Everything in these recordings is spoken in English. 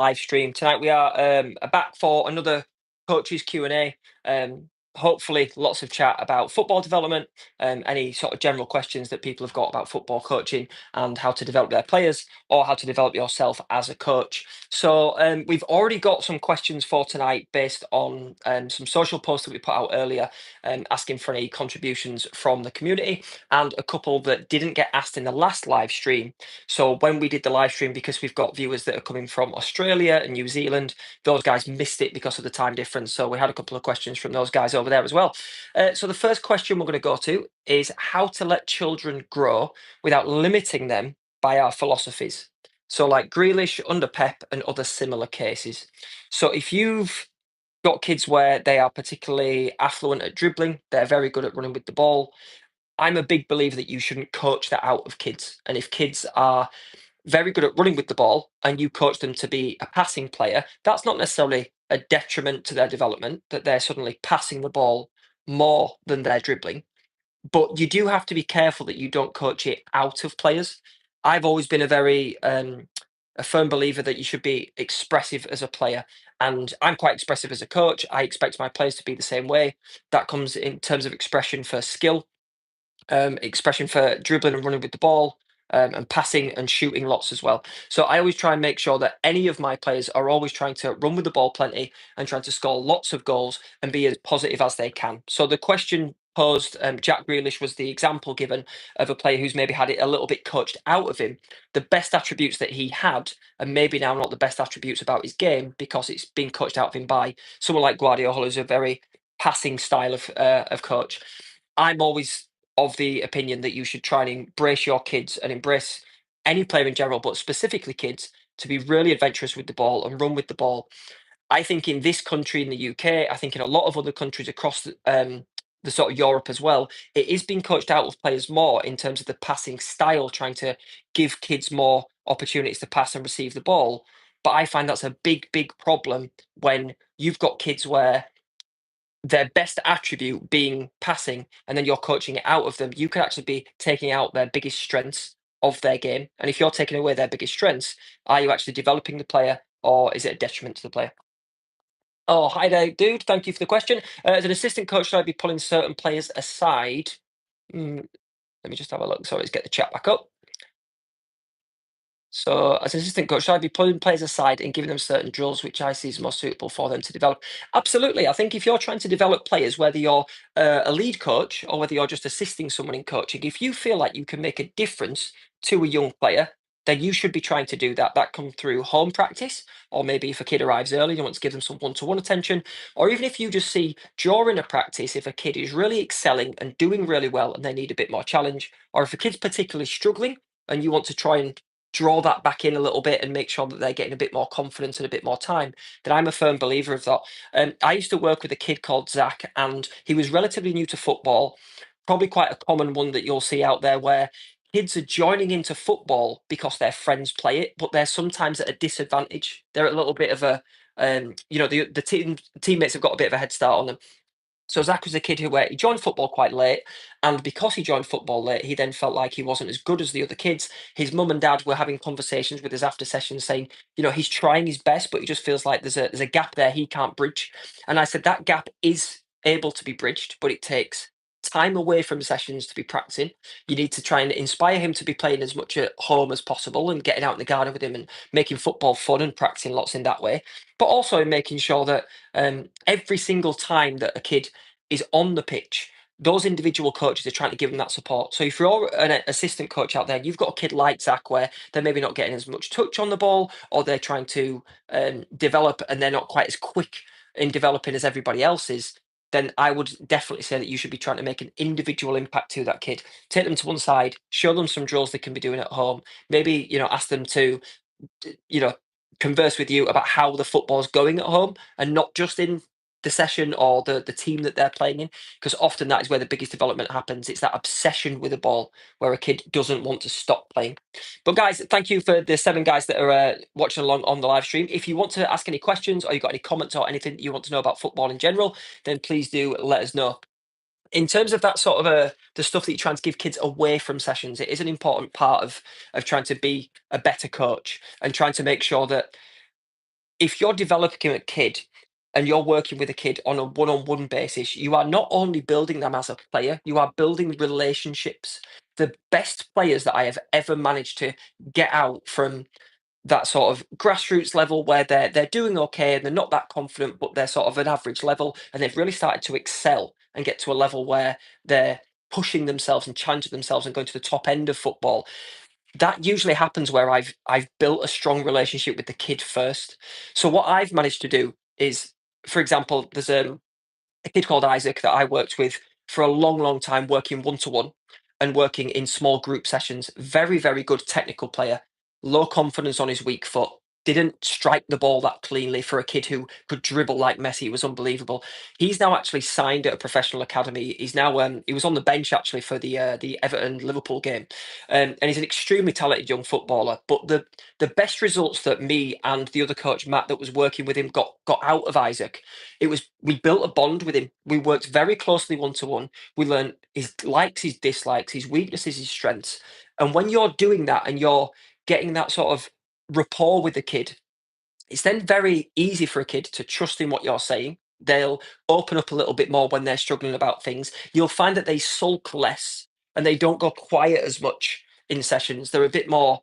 live stream. Tonight we are back for another coaches Q&A. Hopefully lots of chat about football development, any sort of general questions that people have got about football coaching and how to develop their players or how to develop yourself as a coach. So we've already got some questions for tonight based on some social posts that we put out earlier, asking for any contributions from the community, and a couple that didn't get asked in the last live stream. So when we did the live stream, because we've got viewers that are coming from Australia and New Zealand, those guys missed it because of the time difference. So we had a couple of questions from those guys over there as well. So the first question we're going to go to is how to let children grow without limiting them by our philosophies. So like Grealish, under Pep, and other similar cases. So if you've got kids where they are particularly affluent at dribbling, they're very good at running with the ball, I'm a big believer that you shouldn't coach that out of kids. And if kids are very good at running with the ball and you coach them to be a passing player, that's not necessarily a detriment to their development, that they're suddenly passing the ball more than they're dribbling. But you do have to be careful that you don't coach it out of players. I've always been a firm believer that you should be expressive as a player. And I'm quite expressive as a coach. I expect my players to be the same way. That comes in terms of expression for skill, expression for dribbling and running with the ball, and passing and shooting lots as well. So I always try and make sure that any of my players are always trying to run with the ball plenty and trying to score lots of goals and be as positive as they can. So the question posed, Jack Grealish was the example given of a player who's maybe had it a little bit coached out of him. The best attributes that he had, and maybe now not the best attributes about his game because it's been coached out of him by someone like Guardiola, who's a very passing style of coach. I'm always of the opinion that you should try and embrace your kids and embrace any player in general, but specifically kids, to be really adventurous with the ball and run with the ball. I think in this country, in the UK, I think in a lot of other countries across the sort of Europe as well, it is being coached out of players more in terms of the passing style, trying to give kids more opportunities to pass and receive the ball. But I find that's a big, big problem when you've got kids where their best attribute being passing, and then you're coaching it out of them, you could actually be taking out their biggest strengths of their game. And if you're taking away their biggest strengths, are you actually developing the player or is it a detriment to the player? Oh, hi there, dude. Thank you for the question. As an assistant coach, should I be pulling certain players aside? Mm, let me just have a look. Sorry, let's get the chat back up. So, as an assistant coach, should I be pulling players aside and giving them certain drills which I see is more suitable for them to develop? Absolutely. I think if you're trying to develop players, whether you're a lead coach or whether you're just assisting someone in coaching, if you feel like you can make a difference to a young player, then you should be trying to do that. That comes through home practice, or maybe if a kid arrives early, you want to give them some one-to-one attention, or even if you just see during a practice if a kid is really excelling and doing really well and they need a bit more challenge, or if a kid's particularly struggling and you want to try and draw that back in a little bit and make sure that they're getting a bit more confidence and a bit more time, then I'm a firm believer of that. I used to work with a kid called Zach, and he was relatively new to football, probably quite a common one that you'll see out there where kids are joining into football because their friends play it, but they're sometimes at a disadvantage. They're at a little bit of a, the teammates have got a bit of a head start on them. So Zach was a kid who he joined football quite late, and because he joined football late, he then felt like he wasn't as good as the other kids. His mum and dad were having conversations with us after sessions, saying, he's trying his best, but he just feels like there's a gap there he can't bridge. And I said that gap is able to be bridged, but it takes time away from sessions to be practicing. You need to try and inspire him to be playing as much at home as possible and getting out in the garden with him and making football fun and practicing lots in that way. But also making sure that every single time that a kid is on the pitch, those individual coaches are trying to give them that support. So if you're an assistant coach out there, you've got a kid like Zach where they're maybe not getting as much touch on the ball, or they're trying to develop and they're not quite as quick in developing as everybody else is, then I would definitely say that you should be trying to make an individual impact to that kid. Take them to one side, show them some drills they can be doing at home. Maybe, ask them to, you know, converse with you about how the football's going at home and not just in the session or the team that they're playing in, because often that is where the biggest development happens. It's that obsession with the ball where a kid doesn't want to stop playing. But guys, thank you for the 7 guys that are watching along on the live stream. If you want to ask any questions or you've got any comments or anything that you want to know about football in general, then please do let us know. In terms of that sort of the stuff that you're trying to give kids away from sessions, it is an important part of trying to be a better coach and trying to make sure that if you're developing a kid and you're working with a kid on a one-on-one basis, you are not only building them as a player, you are building relationships. The best players that I have ever managed to get out from that sort of grassroots level where they're doing okay and they're not that confident, but they're sort of an average level, and they've really started to excel and get to a level where they're pushing themselves and challenging themselves and going to the top end of football. That usually happens where I've built a strong relationship with the kid first. So what I've managed to do is, for example, there's a kid called Isaac that I worked with for a long, long time, working one to one and working in small group sessions. Very, very good technical player, low confidence on his weak foot. Didn't strike the ball that cleanly for a kid who could dribble like Messi. It was unbelievable. He's now actually signed at a professional academy. He's now he was on the bench actually for the Everton Liverpool game, and he's an extremely talented young footballer. But the best results that me and the other coach Matt that was working with him got out of Isaac, it was we built a bond with him. We worked very closely one to one. We learned his likes, his dislikes, his weaknesses, his strengths. And when you're doing that and you're getting that sort of rapport with the kid, it's then very easy for a kid to trust in what you're saying. They'll open up a little bit more when they're struggling about things. You'll find that they sulk less and they don't go quiet as much in sessions. They're a bit more,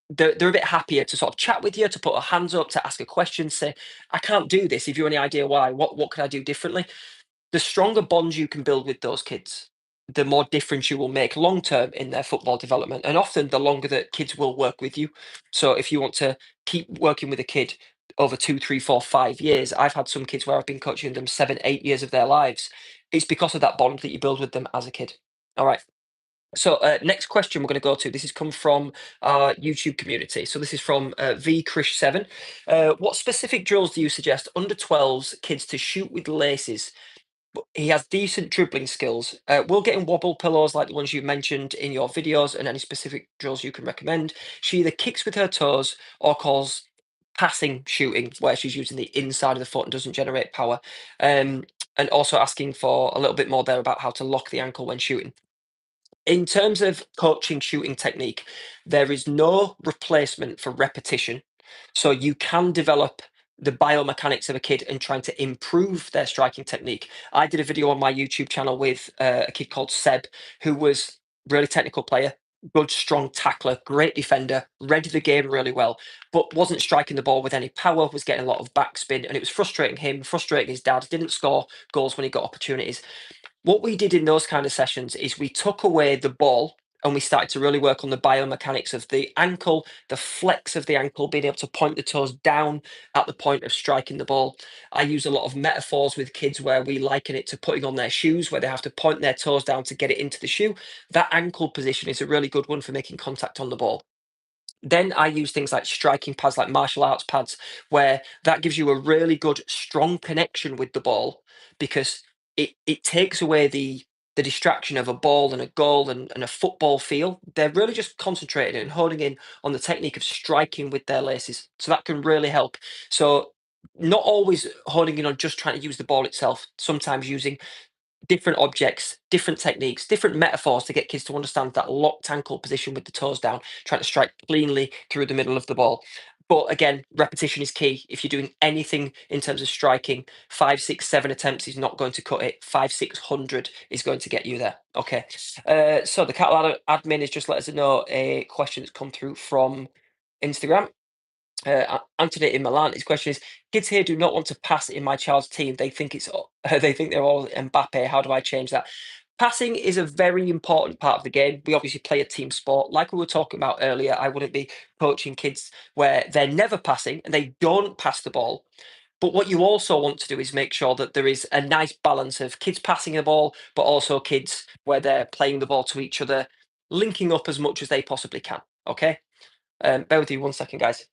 they're a bit happier to sort of chat with you, to put their hands up, to ask a question, say, I can't do this. If you have any idea why, what can I do differently? The stronger bonds you can build with those kids, the more difference you will make long term in their football development. And often the longer that kids will work with you. So if you want to keep working with a kid over 2, 3, 4, 5 years, I've had some kids where I've been coaching them 7, 8 years of their lives. It's because of that bond that you build with them as a kid. All right. So next question we're going to go to. This has come from our YouTube community. So this is from V Krish 7. What specific drills do you suggest under 12s kids to shoot with laces? But he has decent dribbling skills. We'll get in wobble pillows like the ones you mentioned in your videos, and any specific drills you can recommend. She either kicks with her toes or calls passing shooting, where she's using the inside of the foot and doesn't generate power. And also asking for a little bit more there about how to lock the ankle when shooting. In terms of coaching shooting technique, there is no replacement for repetition. So you can develop the biomechanics of a kid and trying to improve their striking technique. I did a video on my YouTube channel with a kid called Seb, who was really technical player, good, strong tackler, great defender, read the game really well, but wasn't striking the ball with any power, was getting a lot of backspin, and it was frustrating him, frustrating his dad, didn't score goals when he got opportunities. What we did in those kind of sessions is we took away the ball and we started to really work on the biomechanics of the ankle, the flex of the ankle, being able to point the toes down at the point of striking the ball. I use a lot of metaphors with kids where we liken it to putting on their shoes, where they have to point their toes down to get it into the shoe. That ankle position is a really good one for making contact on the ball. Then I use things like striking pads, like martial arts pads, where that gives you a really good, strong connection with the ball because it takes away the distraction of a ball and a goal and a football feel. They're really just concentrating and honing in on the technique of striking with their laces. So that can really help. So not always honing in on just trying to use the ball itself, sometimes using different objects, different techniques, different metaphors to get kids to understand that locked ankle position with the toes down, trying to strike cleanly through the middle of the ball. But again, repetition is key. If you're doing anything in terms of striking, 5, 6, 7 attempts is not going to cut it. 5, 600 is going to get you there. Okay. So the Catalan admin has just let us know a question that's come through from Instagram. Anthony in Milan. His question is: Kids here do not want to pass in my child's team. They think they think they're all Mbappe. How do I change that? Passing is a very important part of the game. We obviously play a team sport, like we were talking about earlier. I wouldn't be coaching kids where they're never passing and they don't pass the ball. But what you also want to do is make sure that there is a nice balance of kids passing the ball, but also kids where they're playing the ball to each other, linking up as much as they possibly can. Okay. Bear with you 1 second, guys.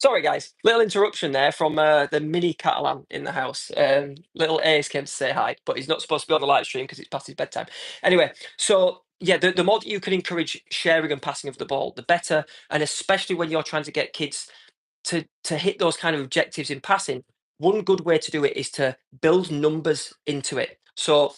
Sorry, guys. Little interruption there from the mini Catalan in the house. Little Ace came to say hi, but he's not supposed to be on the live stream because it's past his bedtime. Anyway, so Yeah, the more that you can encourage sharing and passing of the ball, the better. And especially when you're trying to get kids to hit those kind of objectives in passing, one good way to do it is to build numbers into it. So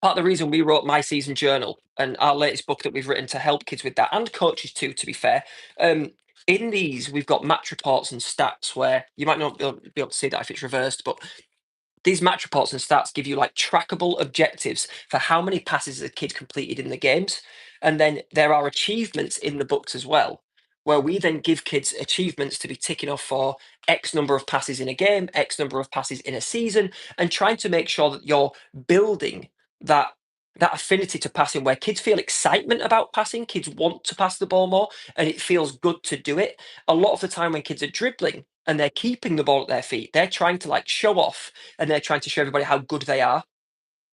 part of the reason we wrote my season journal and our latest book that we've written to help kids with that and coaches too, to be fair. Um, in these, we've got match reports and stats where you might not be able to see that if it's reversed, but these match reports and stats give you like trackable objectives for how many passes a kid completed in the games. And then there are achievements in the books as well, where we then give kids achievements to be ticking off for X number of passes in a game, X number of passes in a season, and trying to make sure that you're building that affinity to passing where kids feel excitement about passing, kids want to pass the ball more, and it feels good to do it. A lot of the time when kids are dribbling and they're keeping the ball at their feet, they're trying to like show off and they're trying to show everybody how good they are.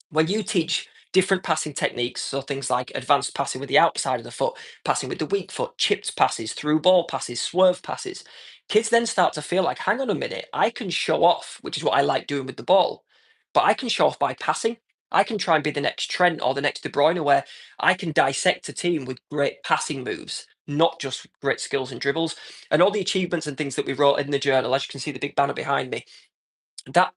When you teach different passing techniques, so things like advanced passing with the outside of the foot, passing with the weak foot, chipped passes, through ball passes, swerve passes, kids then start to feel like, hang on a minute, I can show off, which is what I like doing with the ball, but I can show off by passing. I can try and be the next Trent or the next De Bruyne, where I can dissect a team with great passing moves, not just great skills and dribbles. And all the achievements and things that we wrote in the journal, as you can see the big banner behind me, that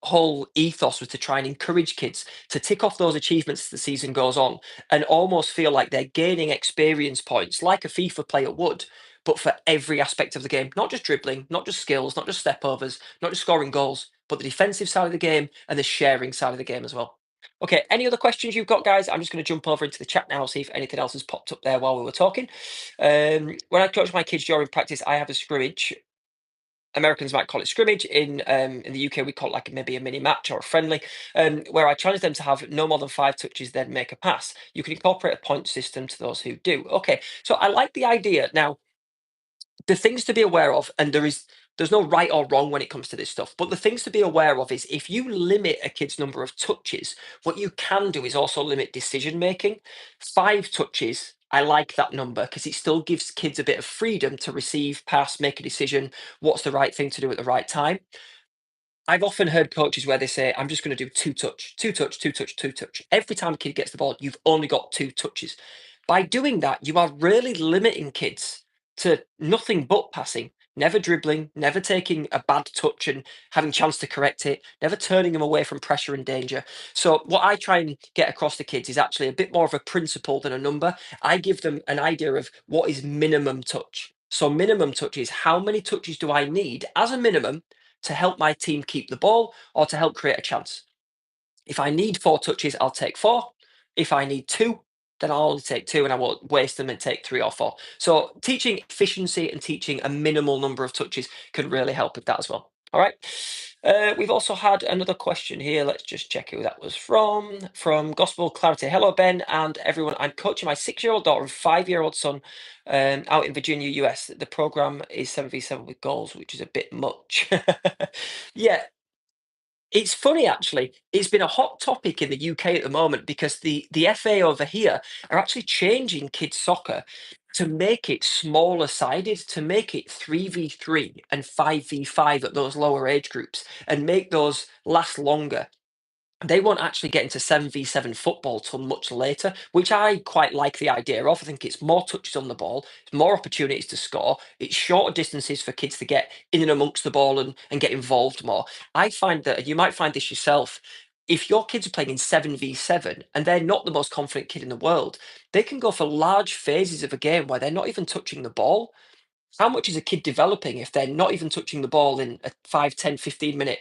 whole ethos was to try and encourage kids to tick off those achievements as the season goes on and almost feel like they're gaining experience points like a FIFA player would, but for every aspect of the game, not just dribbling, not just skills, not just step overs, not just scoring goals, but the defensive side of the game and the sharing side of the game as well. Okay, any other questions you've got, guys? I'm just going to jump over into the chat now, see if anything else has popped up there while we were talking. When I coach my kids during practice, I have a scrimmage. Americans might call it scrimmage. In the UK, we call it like maybe a mini match or a friendly, where I challenge them to have no more than 5 touches, then make a pass. You can incorporate a point system to those who do. Okay, so I like the idea. Now, the things to be aware of, and there's no right or wrong when it comes to this stuff, but the things to be aware of is if you limit a kid's number of touches, what you can do is also limit decision making. 5 touches, I like that number because it still gives kids a bit of freedom to receive, pass, make a decision, what's the right thing to do at the right time. I've often heard coaches where they say, I'm just going to do 2 touch, 2 touch, 2 touch, 2 touch. Every time a kid gets the ball, you've only got 2 touches. By doing that, you are really limiting kids to nothing but passing, never dribbling, never taking a bad touch and having chance to correct it, never turning them away from pressure and danger. So what I try and get across to kids is actually a bit more of a principle than a number. I give them an idea of what is minimum touch. So minimum touch is how many touches do I need as a minimum to help my team keep the ball or to help create a chance. If I need 4 touches, I'll take 4. If I need 2, then I'll only take 2 and I won't waste them and take 3 or 4. So teaching efficiency and teaching a minimal number of touches can really help with that as well. All right. We've also had another question here. Let's just check who that was from. From Gospel Clarity. Hello, Ben and everyone. I'm coaching my 6-year-old daughter and 5-year-old son out in Virginia, US. The program is 7v7 with goals, which is a bit much. Yeah, it's funny actually. It's been a hot topic in the UK at the moment because the FA over here are actually changing kids soccer to make it smaller sided, to make it 3v3 and 5v5 at those lower age groups and make those last longer. They won't actually get into 7v7 football till much later, which I quite like the idea of. I think it's more touches on the ball, it's more opportunities to score, it's shorter distances for kids to get in and amongst the ball and get involved more. I find that, and you might find this yourself, if your kids are playing in 7v7 and they're not the most confident kid in the world, they can go for large phases of a game where they're not even touching the ball. How much is a kid developing if they're not even touching the ball in a 5, 10, 15 minute,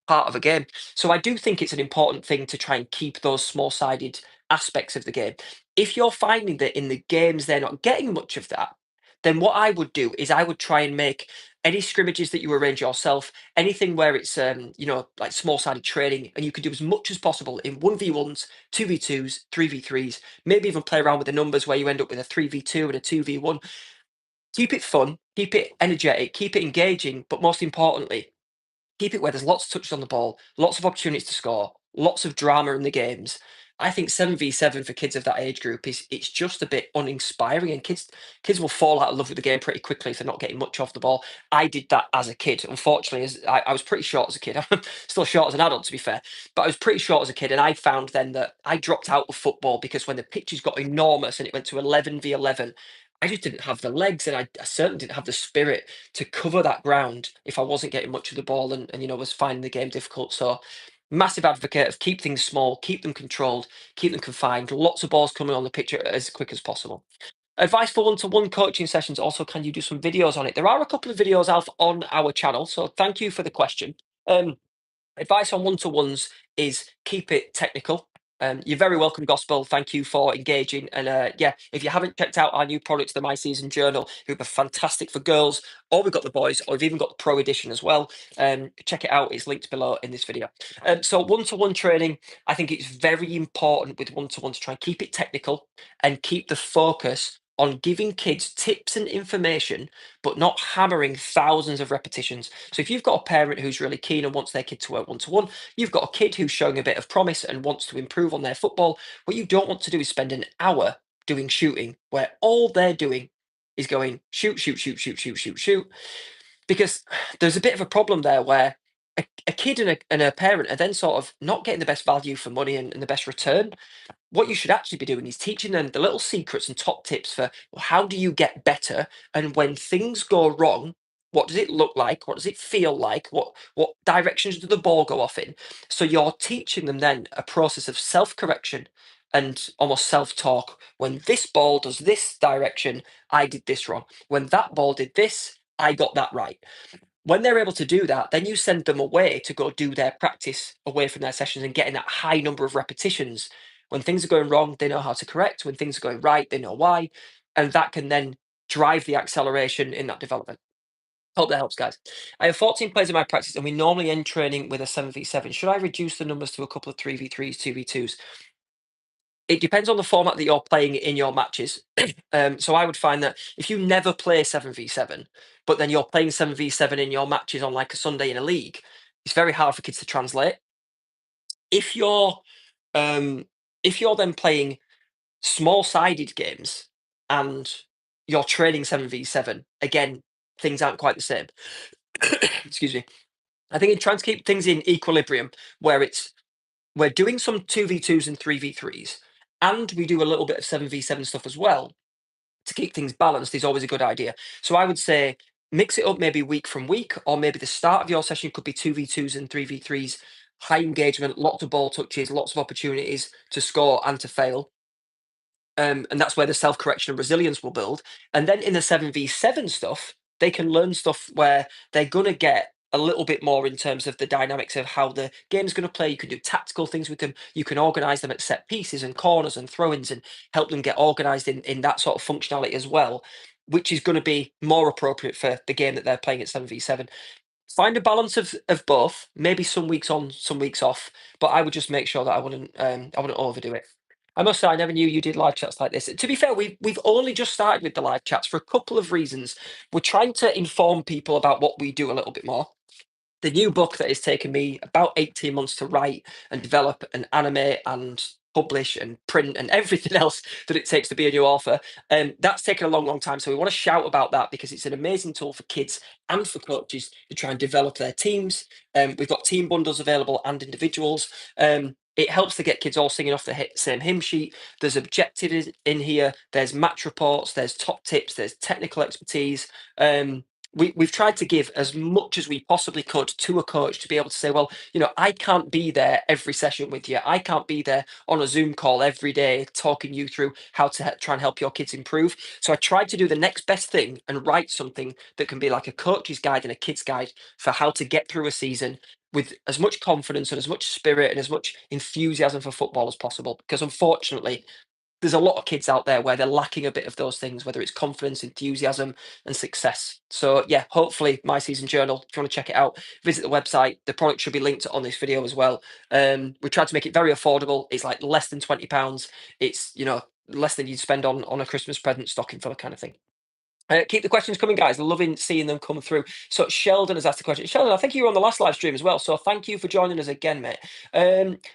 part of a game? So I do think it's an important thing to try and keep those small-sided aspects of the game. If you're finding that in the games they're not getting much of that, then what I would do is I would try and make any scrimmages that you arrange yourself, anything where it's like small-sided training, and you can do as much as possible in 1v1s, 2v2s, 3v3s, maybe even play around with the numbers where you end up with a 3v2 and a 2v1. Keep it fun, keep it energetic, keep it engaging, but most importantly, keep it where there's lots of touches on the ball, lots of opportunities to score, lots of drama in the games. I think 7v7 for kids of that age group is it's just a bit uninspiring, and kids will fall out of love with the game pretty quickly if they're not getting much off the ball. I did that as a kid. Unfortunately, as I was pretty short as a kid. I'm still short as an adult, to be fair, but I was pretty short as a kid, and I found then that I dropped out of football because when the pitches got enormous and it went to 11v11. I just didn't have the legs, and I certainly didn't have the spirit to cover that ground if I wasn't getting much of the ball, and was finding the game difficult. So, massive advocate of keep things small, keep them controlled, keep them confined. Lots of balls coming on the pitch as quick as possible. Advice for one-to-one coaching sessions. Also, can you do some videos on it? There are a couple of videos out on our channel, so thank you for the question. Um, Advice on one-to-ones is keep it technical. You're very welcome, Gospel. Thank you for engaging. And yeah, if you haven't checked out our new product, the My Season Journal, who are fantastic for girls, or we've got the boys, or we've even got the Pro Edition as well. Check it out. It's linked below in this video. So one-to-one training, I think it's very important with one-to-one to try and keep it technical and keep the focus on giving kids tips and information, but not hammering thousands of repetitions. So if you've got a parent who's really keen and wants their kid to work one to one, you've got a kid who's showing a bit of promise and wants to improve on their football. What you don't want to do is spend an hour doing shooting where all they're doing is going shoot, shoot, shoot, shoot, shoot, shoot, shoot. Because there's a bit of a problem there where a kid and a parent are then sort of not getting the best value for money and the best return. What you should actually be doing is teaching them the little secrets and top tips for, well, how do you get better, and when things go wrong, what does it look like, what does it feel like, what directions does the ball go off in. So you're teaching them then a process of self-correction and almost self-talk. When this ball does this direction, I did this wrong. When that ball did this, I got that right. When they're able to do that, then you send them away to go do their practice away from their sessions and getting that high number of repetitions. When things are going wrong, they know how to correct. When things are going right, they know why. And that can then drive the acceleration in that development. Hope that helps, guys. I have 14 players in my practice, and we normally end training with a 7v7. Should I reduce the numbers to a couple of 3v3s, 2v2s? It depends on the format that you're playing in your matches. So I would find that if you never play 7v7, but then you're playing 7v7 in your matches on like a Sunday in a league, it's very hard for kids to translate. If you're um, if you're then playing small-sided games and you're training 7v7, again, things aren't quite the same. Excuse me. I think in trying to keep things in equilibrium, where we're doing some 2v2s and 3v3s, and we do a little bit of 7v7 stuff as well to keep things balanced is always a good idea. So I would say mix it up maybe week from week, or maybe the start of your session could be 2v2s and 3v3s, high engagement, lots of ball touches, lots of opportunities to score and to fail. And that's where the self correction and resilience will build. And then in the 7v7 stuff, they can learn stuff where they're going to get a little bit more in terms of the dynamics of how the game's going to play. You can do tactical things with them. You can organize them at set pieces and corners and throw ins and help them get organized in that sort of functionality as well, which is going to be more appropriate for the game that they're playing at 7v7. Find a balance of both, maybe some weeks on, some weeks off, but I would just make sure that I wouldn't overdo it. I must say, I never knew you did live chats like this. To be fair, we've only just started with the live chats for a couple of reasons. We're trying to inform people about what we do a little bit more. The new book that has taken me about 18 months to write and develop and animate and publish and print and everything else that it takes to be a new author. That's taken a long, long time. So we want to shout about that because it's an amazing tool for kids and for coaches to try and develop their teams. We've got team bundles available and individuals. It helps to get kids all singing off the same hymn sheet. There's objectives in here. There's match reports. There's top tips. There's technical expertise. We've tried to give as much as we possibly could to a coach to be able to say, well, I can't be there every session with you. I can't be there on a Zoom call every day talking you through how to try and help your kids improve. So I tried to do the next best thing and write something that can be like a coach's guide and a kid's guide for how to get through a season with as much confidence and as much spirit and as much enthusiasm for football as possible. Because unfortunately, there's a lot of kids out there where they're lacking a bit of those things, whether it's confidence, enthusiasm, and success. So yeah, hopefully My Season Journal, if you want to check it out, visit the website. The product should be linked on this video as well. We tried to make it very affordable. It's like less than £20. It's less than you'd spend on a Christmas present stocking filler kind of thing. Keep the questions coming, guys. Loving seeing them come through. So Sheldon has asked a question. Sheldon, I think you were on the last live stream as well. So thank you for joining us again, mate.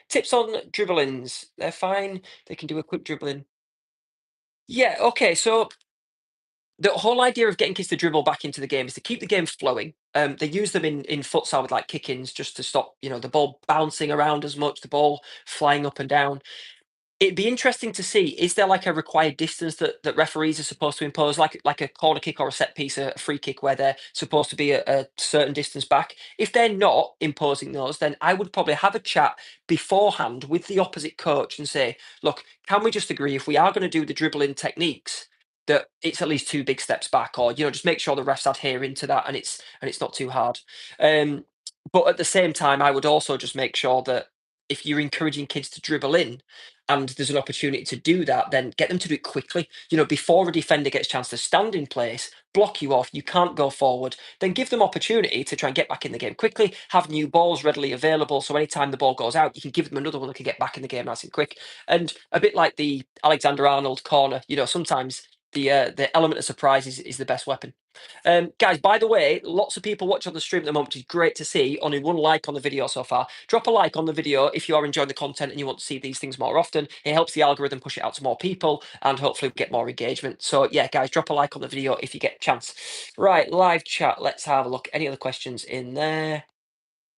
Tips on dribblings. They're fine. They can do a quick dribbling. Yeah, okay. So the whole idea of getting kids to dribble back into the game is to keep the game flowing. They use them in futsal with like kick-ins just to stop, the ball bouncing around as much, the ball flying up and down. It'd be interesting to see, is there like a required distance that referees are supposed to impose, like a corner kick or a set piece, a free kick, where they're supposed to be a certain distance back? If they're not imposing those, then I would probably have a chat beforehand with the opposite coach and say, look, can we just agree if we are going to do the dribbling techniques that it's at least two big steps back, or just make sure the refs adhere into that and it's not too hard. Um, but at the same time, I would also just make sure that if you're encouraging kids to dribble in, and there's an opportunity to do that, then get them to do it quickly. Before a defender gets a chance to stand in place, block you off, you can't go forward, then give them opportunity to try and get back in the game quickly, have new balls readily available. So anytime the ball goes out, you can give them another one that can get back in the game nice and quick. And a bit like the Alexander Arnold corner, sometimes the element of surprise is the best weapon. Guys, by the way, lots of people watching on the stream at the moment, which is great to see. Only one like on the video so far. Drop a like on the video if you are enjoying the content and you want to see these things more often. It helps the algorithm push it out to more people and hopefully get more engagement. So yeah, guys, drop a like on the video if you get a chance. Right, live chat. Let's have a look. Any other questions in there?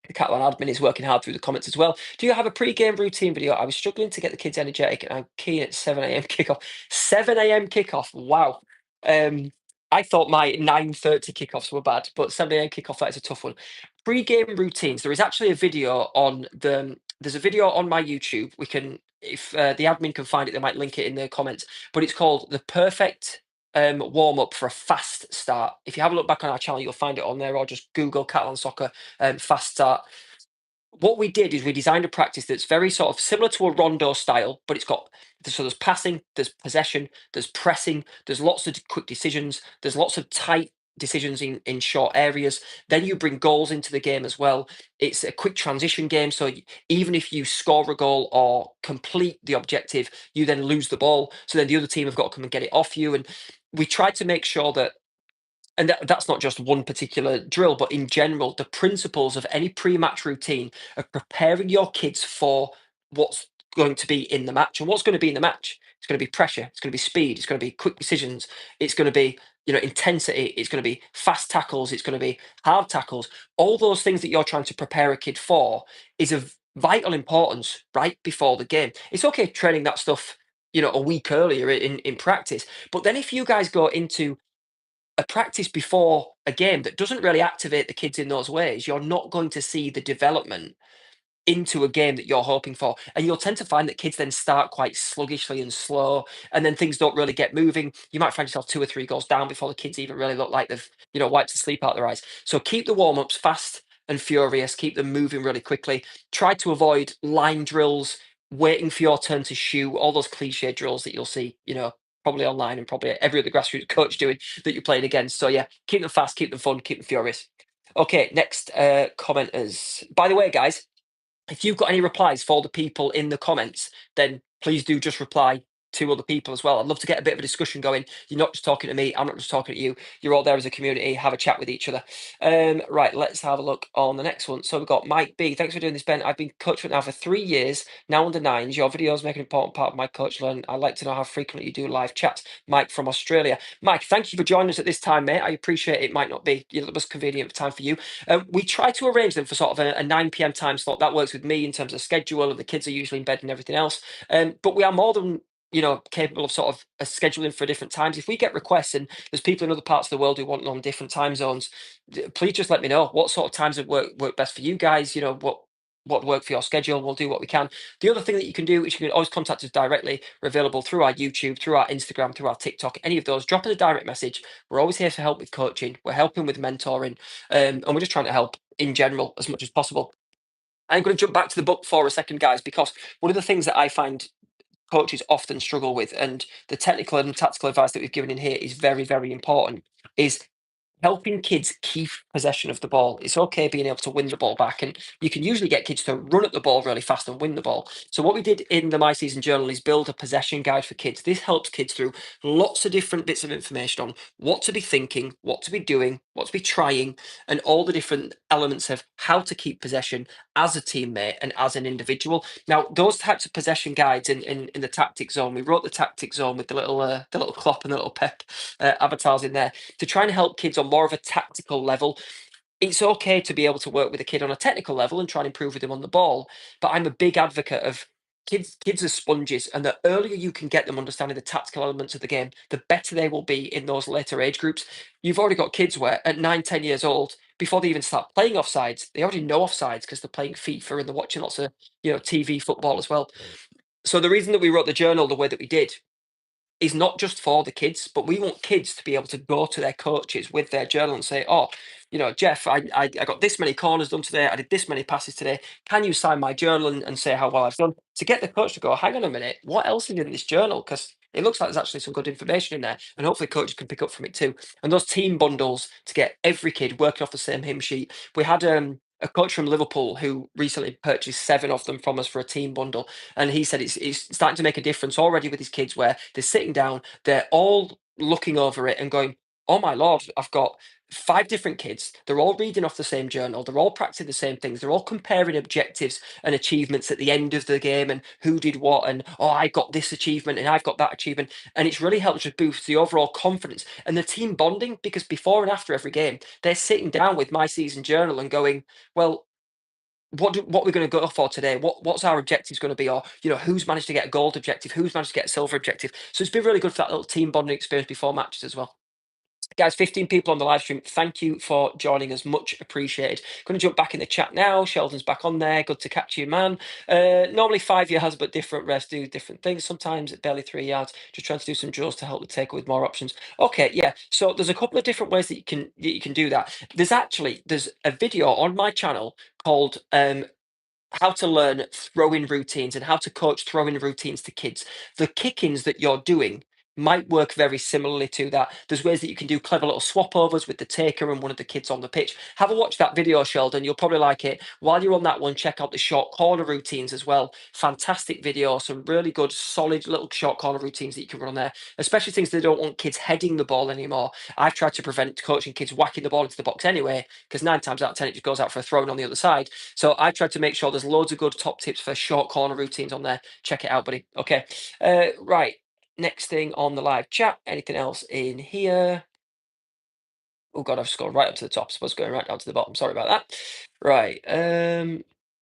The Catalan admin is working hard through the comments as well. Do you have a pre-game routine video? I was struggling to get the kids energetic and I'm keen at 7 a.m. kickoff. 7 a.m. kickoff. Wow. Um, I thought my 9:30 kickoffs were bad, but 7 a.m. kickoff, that is a tough one. Pre-game routines. There is actually a video on there's a video on my YouTube. We can, if the admin can find it, they might link it in the comments. But it's called The Perfect warm up for a fast start. If you have a look back on our channel, you'll find it on there, or just Google Catalan Soccer fast start. What we did is we designed a practice that's very sort of similar to a rondo style, but it's got so there's passing, there's possession, there's pressing, there's lots of quick decisions, there's lots of tight decisions in short areas. Then you bring goals into the game as well. It's a quick transition game, so even if you score a goal or complete the objective, you then lose the ball. So then the other team have got to come and get it off you. And we tried to make sure that, and that's not just one particular drill, but in general, the principles of any pre-match routine are preparing your kids for what's going to be in the match. And what's going to be in the match? It's going to be pressure. It's going to be speed. It's going to be quick decisions. It's going to be intensity. It's going to be fast tackles. It's going to be hard tackles. All those things that you're trying to prepare a kid for is of vital importance right before the game. It's okay training that stuff a week earlier in practice, but then if you guys go into a practice before a game that doesn't really activate the kids in those ways, you're not going to see the development into a game that you're hoping for. And you'll tend to find that kids then start quite sluggishly and slow, and then things don't really get moving. You might find yourself two or three goals down before the kids even really look like they've, wiped the sleep out their eyes. So keep the warm ups fast and furious, keep them moving really quickly. Try to avoid line drills, waiting for your turn to shoot, all those cliche drills that you'll see, probably online and probably every other grassroots coach doing that you're playing against. So yeah, keep them fast, keep them fun, keep them furious. Okay, next comment is, by the way, guys, if you've got any replies for the people in the comments, then please do just reply to other people as well. I'd love to get a bit of a discussion going. You're not just talking to me, I'm not just talking to you. You're all there as a community, have a chat with each other. Right, let's have a look on the next one. So we've got Mike B. Thanks for doing this, Ben. I've been coaching now for 3 years, now under nines. Your videos make an important part of my coach learn. I'd like to know how frequently you do live chats. Mike from Australia. Mike, thank you for joining us at this time, mate. I appreciate it. Might not be the most convenient time for you. We try to arrange them for sort of a 9 p.m. time slot. That works with me in terms of schedule, and the kids are usually in bed and everything else. But we are more than capable of sort of scheduling for different times. If we get requests and there's people in other parts of the world who want on different time zones, please just let me know what sort of times would work best for you guys. What would work for your schedule. We'll do what we can. The other thing that you can do, which you can always contact us directly, we're available through our YouTube, through our Instagram, through our TikTok, any of those. Drop us a direct message. We're always here to help with coaching. We're helping with mentoring, and we're just trying to help in general as much as possible. I'm going to jump back to the book for a second, guys, because one of the things that I find coaches often struggle with, and the technical and tactical advice that we've given in here is very, very important, is helping kids keep possession of the ball. It's okay being able to win the ball back, and you can usually get kids to run at the ball really fast and win the ball. So what we did in the My Season Journal is build a possession guide for kids. This helps kids through lots of different bits of information on what to be thinking, what to be doing, what to be trying, and all the different elements of how to keep possession as a teammate and as an individual. Now, those types of possession guides in the tactic zone, we wrote the tactic zone with the little clop and the little pep avatars in there to try and help kids on more of a tactical level. It's okay to be able to work with a kid on a technical level and try and improve with them on the ball, but I'm a big advocate of kids are sponges, and the earlier you can get them understanding the tactical elements of the game, the better they will be in those later age groups. You've already got kids where at 9, 10 years old, before they even start playing offsides, they already know offsides because they're playing FIFA and they're watching lots of TV football as well. So the reason that we wrote the journal the way that we did is not just for the kids, but we want kids to be able to go to their coaches with their journal and say, "Oh, Jeff, I got this many corners done today. I did this many passes today. Can you sign my journal and say how well I've done?" To get the coach to go, "Hang on a minute, what else is in this journal?" Because it looks like there's actually some good information in there, and hopefully coaches can pick up from it too. And those team bundles to get every kid working off the same hymn sheet. We had a coach from Liverpool who recently purchased 7 of them from us for a team bundle, and he said it's starting to make a difference already with his kids where they're sitting down, they're all looking over it and going, "Oh my lord, I've got 5 different kids. They're all reading off the same journal. They're all practicing the same things. They're all comparing objectives and achievements at the end of the game and who did what. And oh, I got this achievement and I've got that achievement." And it's really helped just boost the overall confidence and the team bonding because before and after every game, they're sitting down with My Season Journal and going, "Well, what we're going to go for today, what's our objectives going to be, or who's managed to get a gold objective, who's managed to get a silver objective." So it's been really good for that little team bonding experience before matches as well. Guys, 15 people on the live stream, thank you for joining us, much appreciated. Going to jump back in the chat now. Sheldon's back on there, good to catch you, man. Normally 5 yards, but different refs do different things. Sometimes at barely 3 yards. Just trying to do some draws to help the taker with more options. Okay, yeah, so there's a couple of different ways that you can do that. There's a video on my channel called how to learn throw-in routines and how to coach throw-in routines to kids. The kick-ins that you're doing might work very similarly to that. There's ways that you can do clever little swap overs with the taker and one of the kids on the pitch. Have a watch that video, Sheldon. You'll probably like it. While you're on that one, check out the short corner routines as well. Fantastic video. Some really good, solid little short corner routines that you can run on there, especially things that don't want kids heading the ball anymore. I've tried to prevent coaching kids whacking the ball into the box anyway, because 9 times out of 10 it just goes out for a throw in on the other side. So I tried to make sure there's loads of good top tips for short corner routines on there. Check it out, buddy. Okay. Right. Next thing on the live chat. Anything else in here? Oh god, I've scrolled right up to the top. I suppose going right down to the bottom. Sorry about that. Right.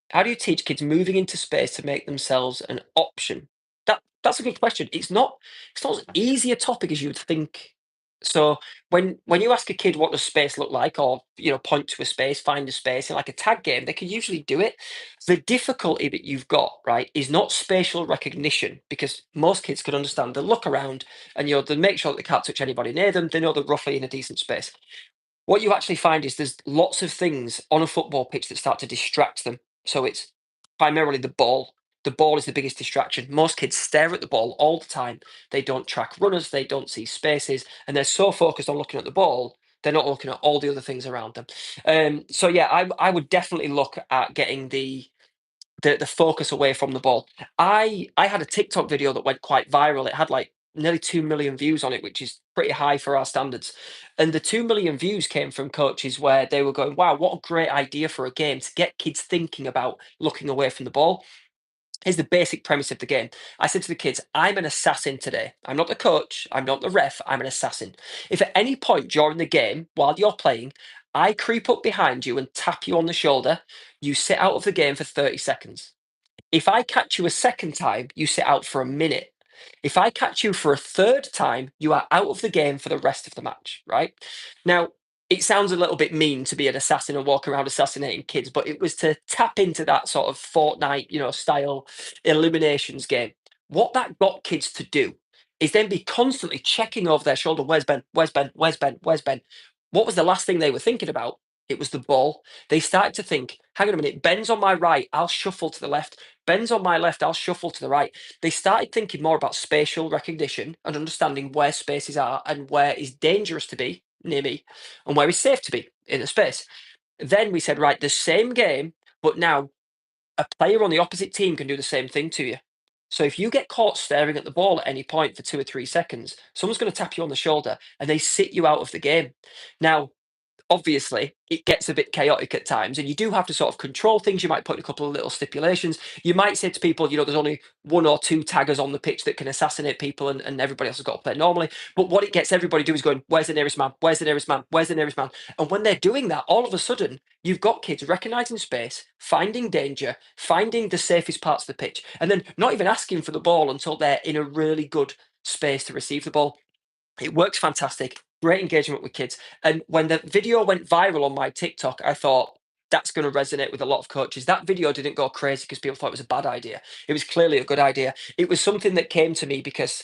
How do you teach kids moving into space to make themselves an option? That's a good question. It's not as easy a topic as you would think. So when you ask a kid what does space look like, or point to a space, find a space in like a tag game, they can usually do it. The difficulty that you've got, right, is not spatial recognition because most kids could understand. They look around and they make sure that they can't touch anybody near them. They know they're roughly in a decent space. What you actually find is there's lots of things on a football pitch that start to distract them. So it's primarily the ball. The ball is the biggest distraction. Most kids stare at the ball all the time. They don't track runners, they don't see spaces, and they're so focused on looking at the ball, they're not looking at all the other things around them. So yeah, I would definitely look at getting the focus away from the ball. I had a TikTok video that went quite viral. It had like nearly 2 million views on it, which is pretty high for our standards. And the 2 million views came from coaches where they were going, "Wow, what a great idea for a game to get kids thinking about looking away from the ball." Here's the basic premise of the game. I said to the kids, "I'm an assassin today. I'm not the coach. I'm not the ref. I'm an assassin. If at any point during the game, while you're playing, I creep up behind you and tap you on the shoulder, you sit out of the game for 30 seconds. If I catch you a second time, you sit out for a minute. If I catch you for a third time, you are out of the game for the rest of the match," right? Now, it sounds a little bit mean to be an assassin and walk around assassinating kids, but it was to tap into that sort of Fortnite, style eliminations game. What that got kids to do is then be constantly checking over their shoulder, "Where's Ben? Where's Ben? Where's Ben? Where's Ben?" What was the last thing they were thinking about? It was the ball. They started to think, "Hang on a minute, Ben's on my right, I'll shuffle to the left. Ben's on my left, I'll shuffle to the right." They started thinking more about spatial recognition and understanding where spaces are and where is dangerous to be near me and where he's safe to be in a space. Then we said, right, the same game, but now a player on the opposite team can do the same thing to you. So if you get caught staring at the ball at any point for 2 or 3 seconds, someone's going to tap you on the shoulder and they sit you out of the game. Now, obviously it gets a bit chaotic at times and you do have to sort of control things. You might put in a couple of little stipulations. You might say to people, there's only 1 or 2 taggers on the pitch that can assassinate people, and everybody else has got to play normally. But what it gets everybody doing is going, where's the nearest man, where's the nearest man, where's the nearest man? And when they're doing that, all of a sudden you've got kids recognizing space, finding danger, finding the safest parts of the pitch, and then not even asking for the ball until they're in a really good space to receive the ball. It works fantastic. Great engagement with kids. And when the video went viral on my TikTok, I thought that's going to resonate with a lot of coaches. That video didn't go crazy because people thought it was a bad idea. It was clearly a good idea. It was something that came to me because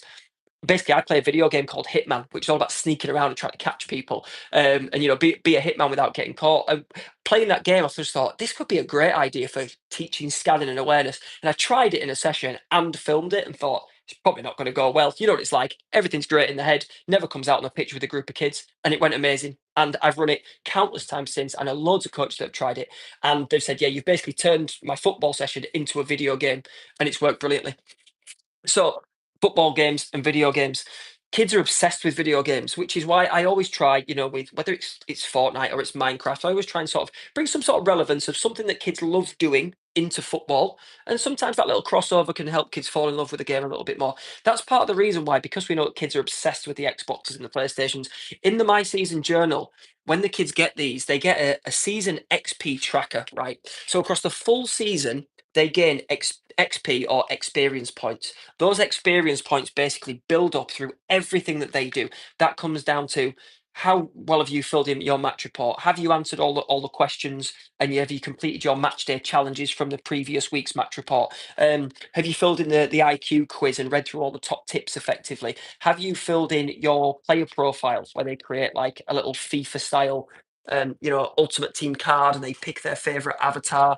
basically I play a video game called Hitman, which is all about sneaking around and trying to catch people, and be a hitman without getting caught. And playing that game, I just thought this could be a great idea for teaching scanning and awareness. And I tried it in a session and filmed it, and thought it's probably not going to go well. You know what it's like. Everything's great in the head, never comes out on a pitch with a group of kids, and it went amazing. And I've run it countless times since. I know loads of coaches that have tried it, and they've said, "Yeah, you've basically turned my football session into a video game, and it's worked brilliantly." So, football games and video games. Kids are obsessed with video games, which is why I always try, with whether it's Fortnite or it's Minecraft, I always try and sort of bring some sort of relevance of something that kids love doing into football. And sometimes that little crossover can help kids fall in love with the game a little bit more. That's part of the reason why, because we know that kids are obsessed with the Xboxes and the PlayStations, in the My Season Journal, when the kids get these, they get a season XP tracker, right? So across the full season, they gain XP or experience points. Those experience points basically build up through everything that they do. That comes down to how well have you filled in your match report? Have you answered all the questions, and have you completed your match day challenges from the previous week's match report? Have you filled in the IQ quiz and read through all the top tips effectively? Have you filled in your player profiles where they create like a little FIFA style ultimate team card, and they pick their favorite avatar?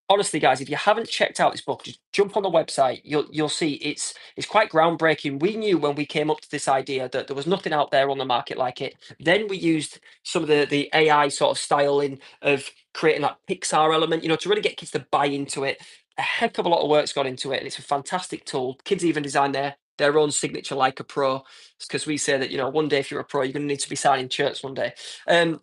Honestly, guys, if you haven't checked out this book, just jump on the website. You'll see it's quite groundbreaking. We knew when we came up to this idea that there was nothing out there on the market like it. Then we used some of the AI sort of styling of creating that Pixar element, to really get kids to buy into it. A heck of a lot of work's gone into it, and it's a fantastic tool. Kids even design their own signature like a pro, because we say that one day if you're a pro, you're going to need to be signing shirts one day. And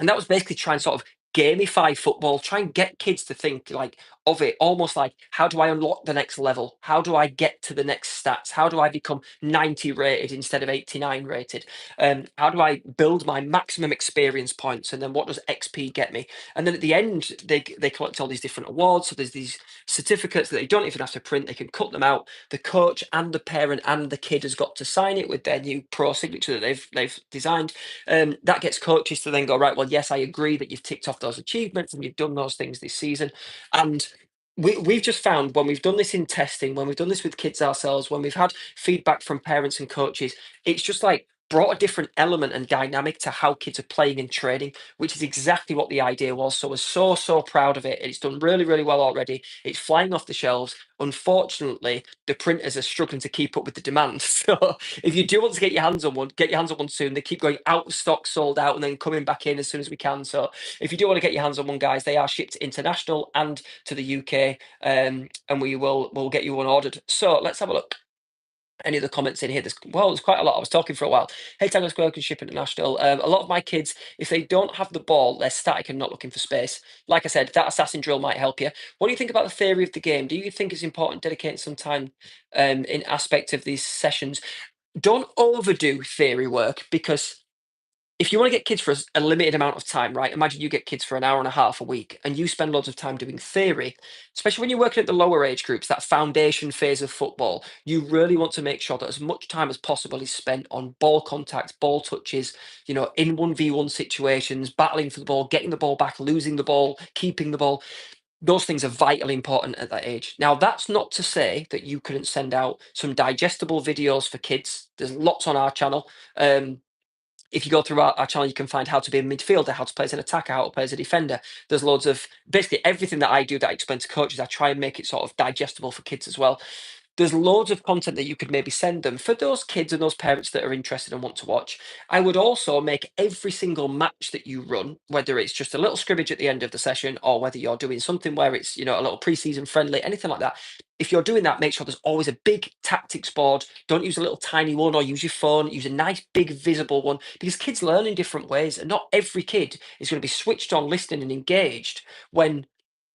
that was basically trying to sort of gamify football, try and get kids to think like of it almost like, how do I unlock the next level? How do I get to the next stats? How do I become 90 rated instead of 89 rated? How do I build my maximum experience points? And then what does XP get me? And then at the end, they collect all these different awards. So there's these certificates that they don't even have to print. They can cut them out. The coach and the parent and the kid has got to sign it with their new pro signature that they've designed. That gets coaches to then go, right, well, yes, I agree that you've ticked off those achievements and you've done those things this season. And we've just found, when we've done this in testing, when we've done this with kids ourselves, when we've had feedback from parents and coaches, it's just like brought a different element and dynamic to how kids are playing and training, which is exactly what the idea was. So we're so proud of it. It's done really, really well already. It's flying off the shelves. Unfortunately, the printers are struggling to keep up with the demand. So if you do want to get your hands on one, get your hands on one soon. They keep going out of stock, sold out, and then coming back in as soon as we can. So if you do want to get your hands on one, guys, they are shipped international and to the UK, and we'll get you one ordered. So let's have a look. Any of the comments in here? There's quite a lot. I was talking for a while. Hey, Tango Square can ship international. A lot of my kids, if they don't have the ball, they're static and not looking for space. Like I said, that assassin drill might help you. What do you think about the theory of the game? Do you think it's important dedicating some time in aspect of these sessions? Don't overdo theory work, because if you want to get kids for a limited amount of time, right? Imagine you get kids for an hour and a half a week and you spend loads of time doing theory, especially when you're working at the lower age groups, that foundation phase of football. You really want to make sure that as much time as possible is spent on ball contact, ball touches, in 1v1 situations, battling for the ball, getting the ball back, losing the ball, keeping the ball. Those things are vitally important at that age. Now, that's not to say that you couldn't send out some digestible videos for kids. There's lots on our channel. If you go through our channel, you can find how to be a midfielder, how to play as an attacker, how to play as a defender. There's loads of basically everything that I do that I explain to coaches. I try and make it sort of digestible for kids as well. there's loads of content that you could maybe send them for those kids and those parents that are interested and want to watch. I would also make every single match that you run, whether it's just a little scrimmage at the end of the session or whether you're doing something where it's, a little preseason friendly, anything like that. If you're doing that, make sure there's always a big tactics board. Don't use a little tiny one or use your phone. Use a nice big visible one because kids learn in different ways, and not every kid is going to be switched on, listening, and engaged when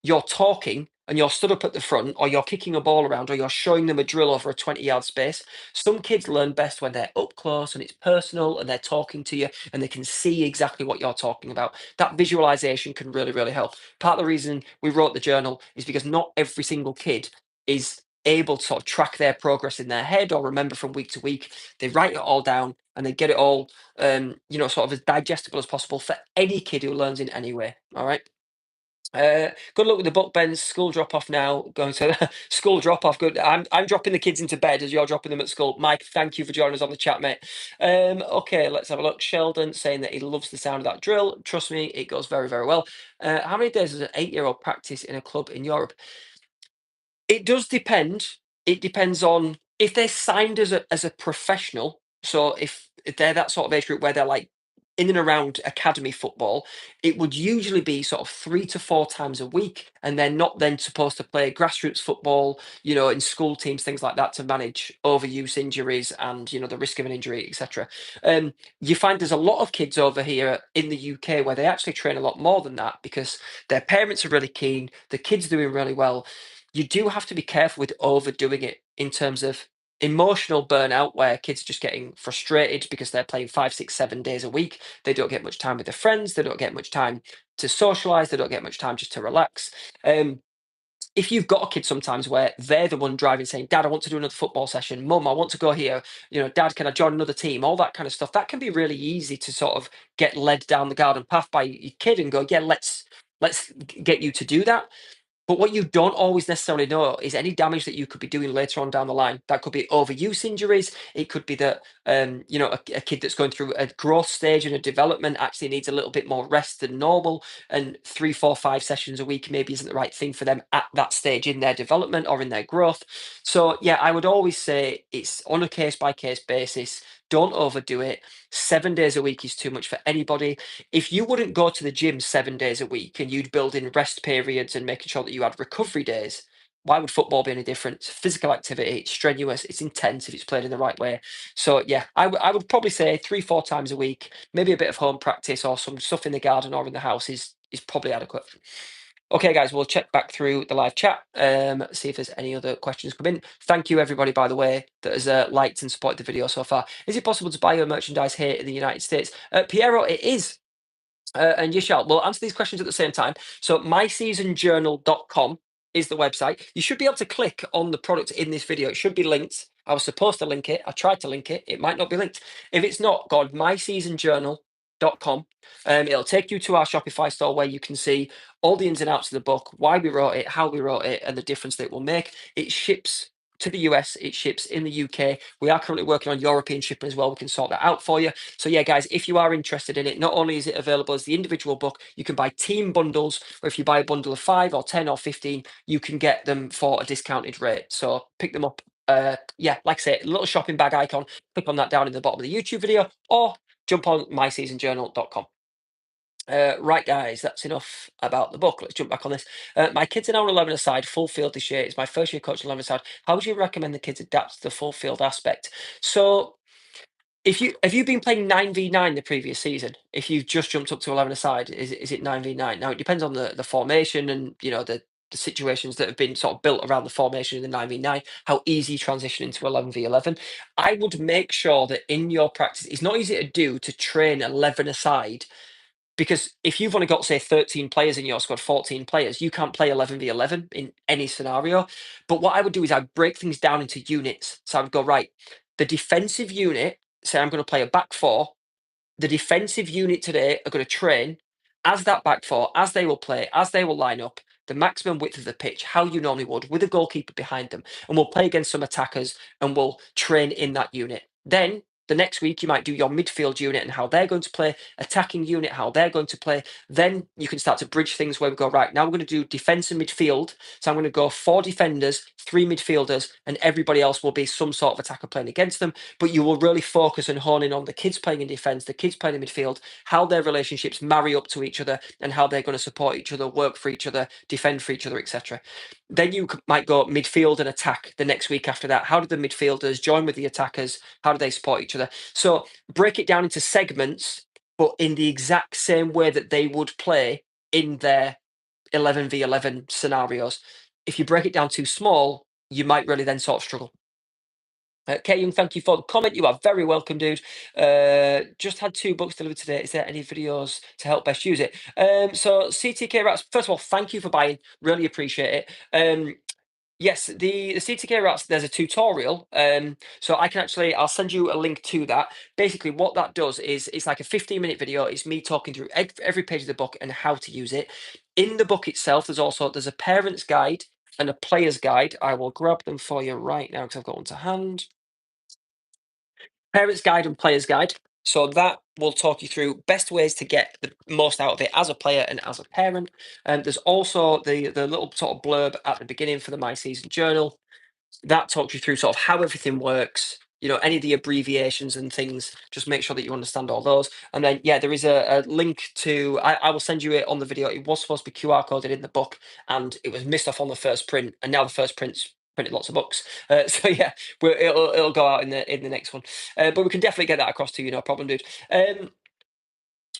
you're talking and you're stood up at the front, or you're kicking a ball around, or you're showing them a drill over a 20-yard space. Some kids learn best when they're up close and it's personal and they're talking to you and they can see exactly what you're talking about. That visualization can really, really help. Part of the reason we wrote the journal is because not every single kid is able to sort of track their progress in their head or remember from week to week. They write it all down and they get it all, sort of as digestible as possible for any kid who learns in any way. All right. Good luck with the book, Ben. School drop off now. Going to school drop off. Good. I'm dropping the kids into bed as you're dropping them at school. Mike, thank you for joining us on the chat, mate. Okay, let's have a look. Sheldon saying that he loves the sound of that drill. Trust me, it goes very, very well. How many days does an 8-year-old practice in a club in Europe? It does depend. It depends on if they're signed as a professional. So if they're that sort of age group where they're like in and around academy football, it would usually be sort of 3 to 4 times a week, and they're not then supposed to play grassroots football, in school teams, things like that, to manage overuse injuries and the risk of an injury, etc. You find there's a lot of kids over here in the UK where they actually train a lot more than that because their parents are really keen, the kids doing really well. You do have to be careful with overdoing it in terms of emotional burnout, where kids are just getting frustrated because they're playing 5, 6, 7 days a week. They don't get much time with their friends. They don't get much time to socialize. They don't get much time just to relax. Um, if you've got a kid sometimes where they're the one driving, saying, Dad, I want to do another football session. Mum, I want to go here. Dad, can I join another team? All that kind of stuff. That can be really easy to sort of get led down the garden path by your kid and go, yeah, let's get you to do that. But what you don't always necessarily know is any damage that you could be doing later on down the line. That could be overuse injuries. It could be that a kid that's going through a growth stage and a development actually needs a little bit more rest than normal, and 3, 4, 5 sessions a week maybe isn't the right thing for them at that stage in their development or in their growth. So yeah, I would always say it's on a case by case basis. Don't overdo it. 7 days a week is too much for anybody. If you wouldn't go to the gym 7 days a week and you'd build in rest periods and making sure that you had recovery days, why would football be any different? It's physical activity, it's strenuous, it's intense if it's played in the right way. So yeah, I would probably say 3, 4 times a week, maybe a bit of home practice or some stuff in the garden or in the house is probably adequate. Okay, guys, we'll check back through the live chat, see if there's any other questions come in. Thank you, everybody, by the way, that has liked and supported the video so far. Is it possible to buy your merchandise here in the United States? Piero, it is. And Yishal, we'll answer these questions at the same time. So myseasonjournal.com is the website. You should be able to click on the product in this video. It should be linked. I was supposed to link it. I tried to link it. It might not be linked. If it's not, go on myseasonjournal.com. It'll take you to our Shopify store where you can see all the ins and outs of the book, why we wrote it, how we wrote it, and the difference that it will make. It ships to the US, it ships in the UK. We are currently working on European shipping as well. We can sort that out for you. So yeah, guys, if you are interested in it, not only is it available as the individual book, you can buy team bundles, or if you buy a bundle of 5 or 10 or 15, you can get them for a discounted rate. So pick them up. Yeah, like I say, a little shopping bag icon, click on that down in the bottom of the YouTube video, or jump on myseasonjournal.com. Right, guys, that's enough about the book. Let's jump back on this. My kids are now on 11 aside, full field this year. It's my first year coaching 11 aside. How would you recommend the kids adapt to the full field aspect? So, if you have you been playing 9v9 the previous season? If you've just jumped up to 11 aside, is it 9v9? Now it depends on the formation and the situations that have been sort of built around the formation in the 9v9, how easy transition into 11v11. I would make sure that in your practice, it's not easy to do to train 11 aside, because if you've only got, say, 13 players in your squad, 14 players, you can't play 11v11 in any scenario. But what I would do is I'd break things down into units. So I would go, right, the defensive unit, say I'm going to play a back four, the defensive unit today are going to train as that back four, as they will play, as they will line up, the maximum width of the pitch, how you normally would, with a goalkeeper behind them. And we'll play against some attackers and we'll train in that unit. Then The next week, you might do your midfield unit and how they're going to play, attacking unit, how they're going to play. Then you can start to bridge things where we go, right, now we're going to do defense and midfield. So I'm going to go 4 defenders, 3 midfielders, and everybody else will be some sort of attacker playing against them. But you will really focus and hone in on the kids playing in defense, the kids playing in midfield, how their relationships marry up to each other, and how they're going to support each other, work for each other, defend for each other, etc. Then you might go midfield and attack the next week after that. How do the midfielders join with the attackers? How do they support each other? So break it down into segments, but in the exact same way that they would play in their 11v11 scenarios. If you break it down too small, you might really then sort of struggle. K Young, thank you for the comment. You are very welcome, dude. Just had 2 books delivered today. Is there any videos to help best use it? So CTK Rats, first of all, thank you for buying. Really appreciate it. Yes, the CTK Rats, there's a tutorial. So I can actually, I'll send you a link to that. Basically, what that does is it's like a 15-minute video. It's me talking through every page of the book and how to use it. In the book itself, there's a parent's guide and a player's guide. I will grab them for you right now because I've got one to hand. Parent's guide and player's guide. So that will talk you through best ways to get the most out of it as a player and as a parent. And there's also the little sort of blurb at the beginning for the My Season Journal that talks you through sort of how everything works. Any of the abbreviations and things. Just make sure that you understand all those. And then, yeah, there is a link to. I will send you it on the video. It was supposed to be QR coded in the book, and it was missed off on the first print. And now the first print's printed lots of books. So yeah, it'll go out in the next one. But we can definitely get that across to you. No problem, dude.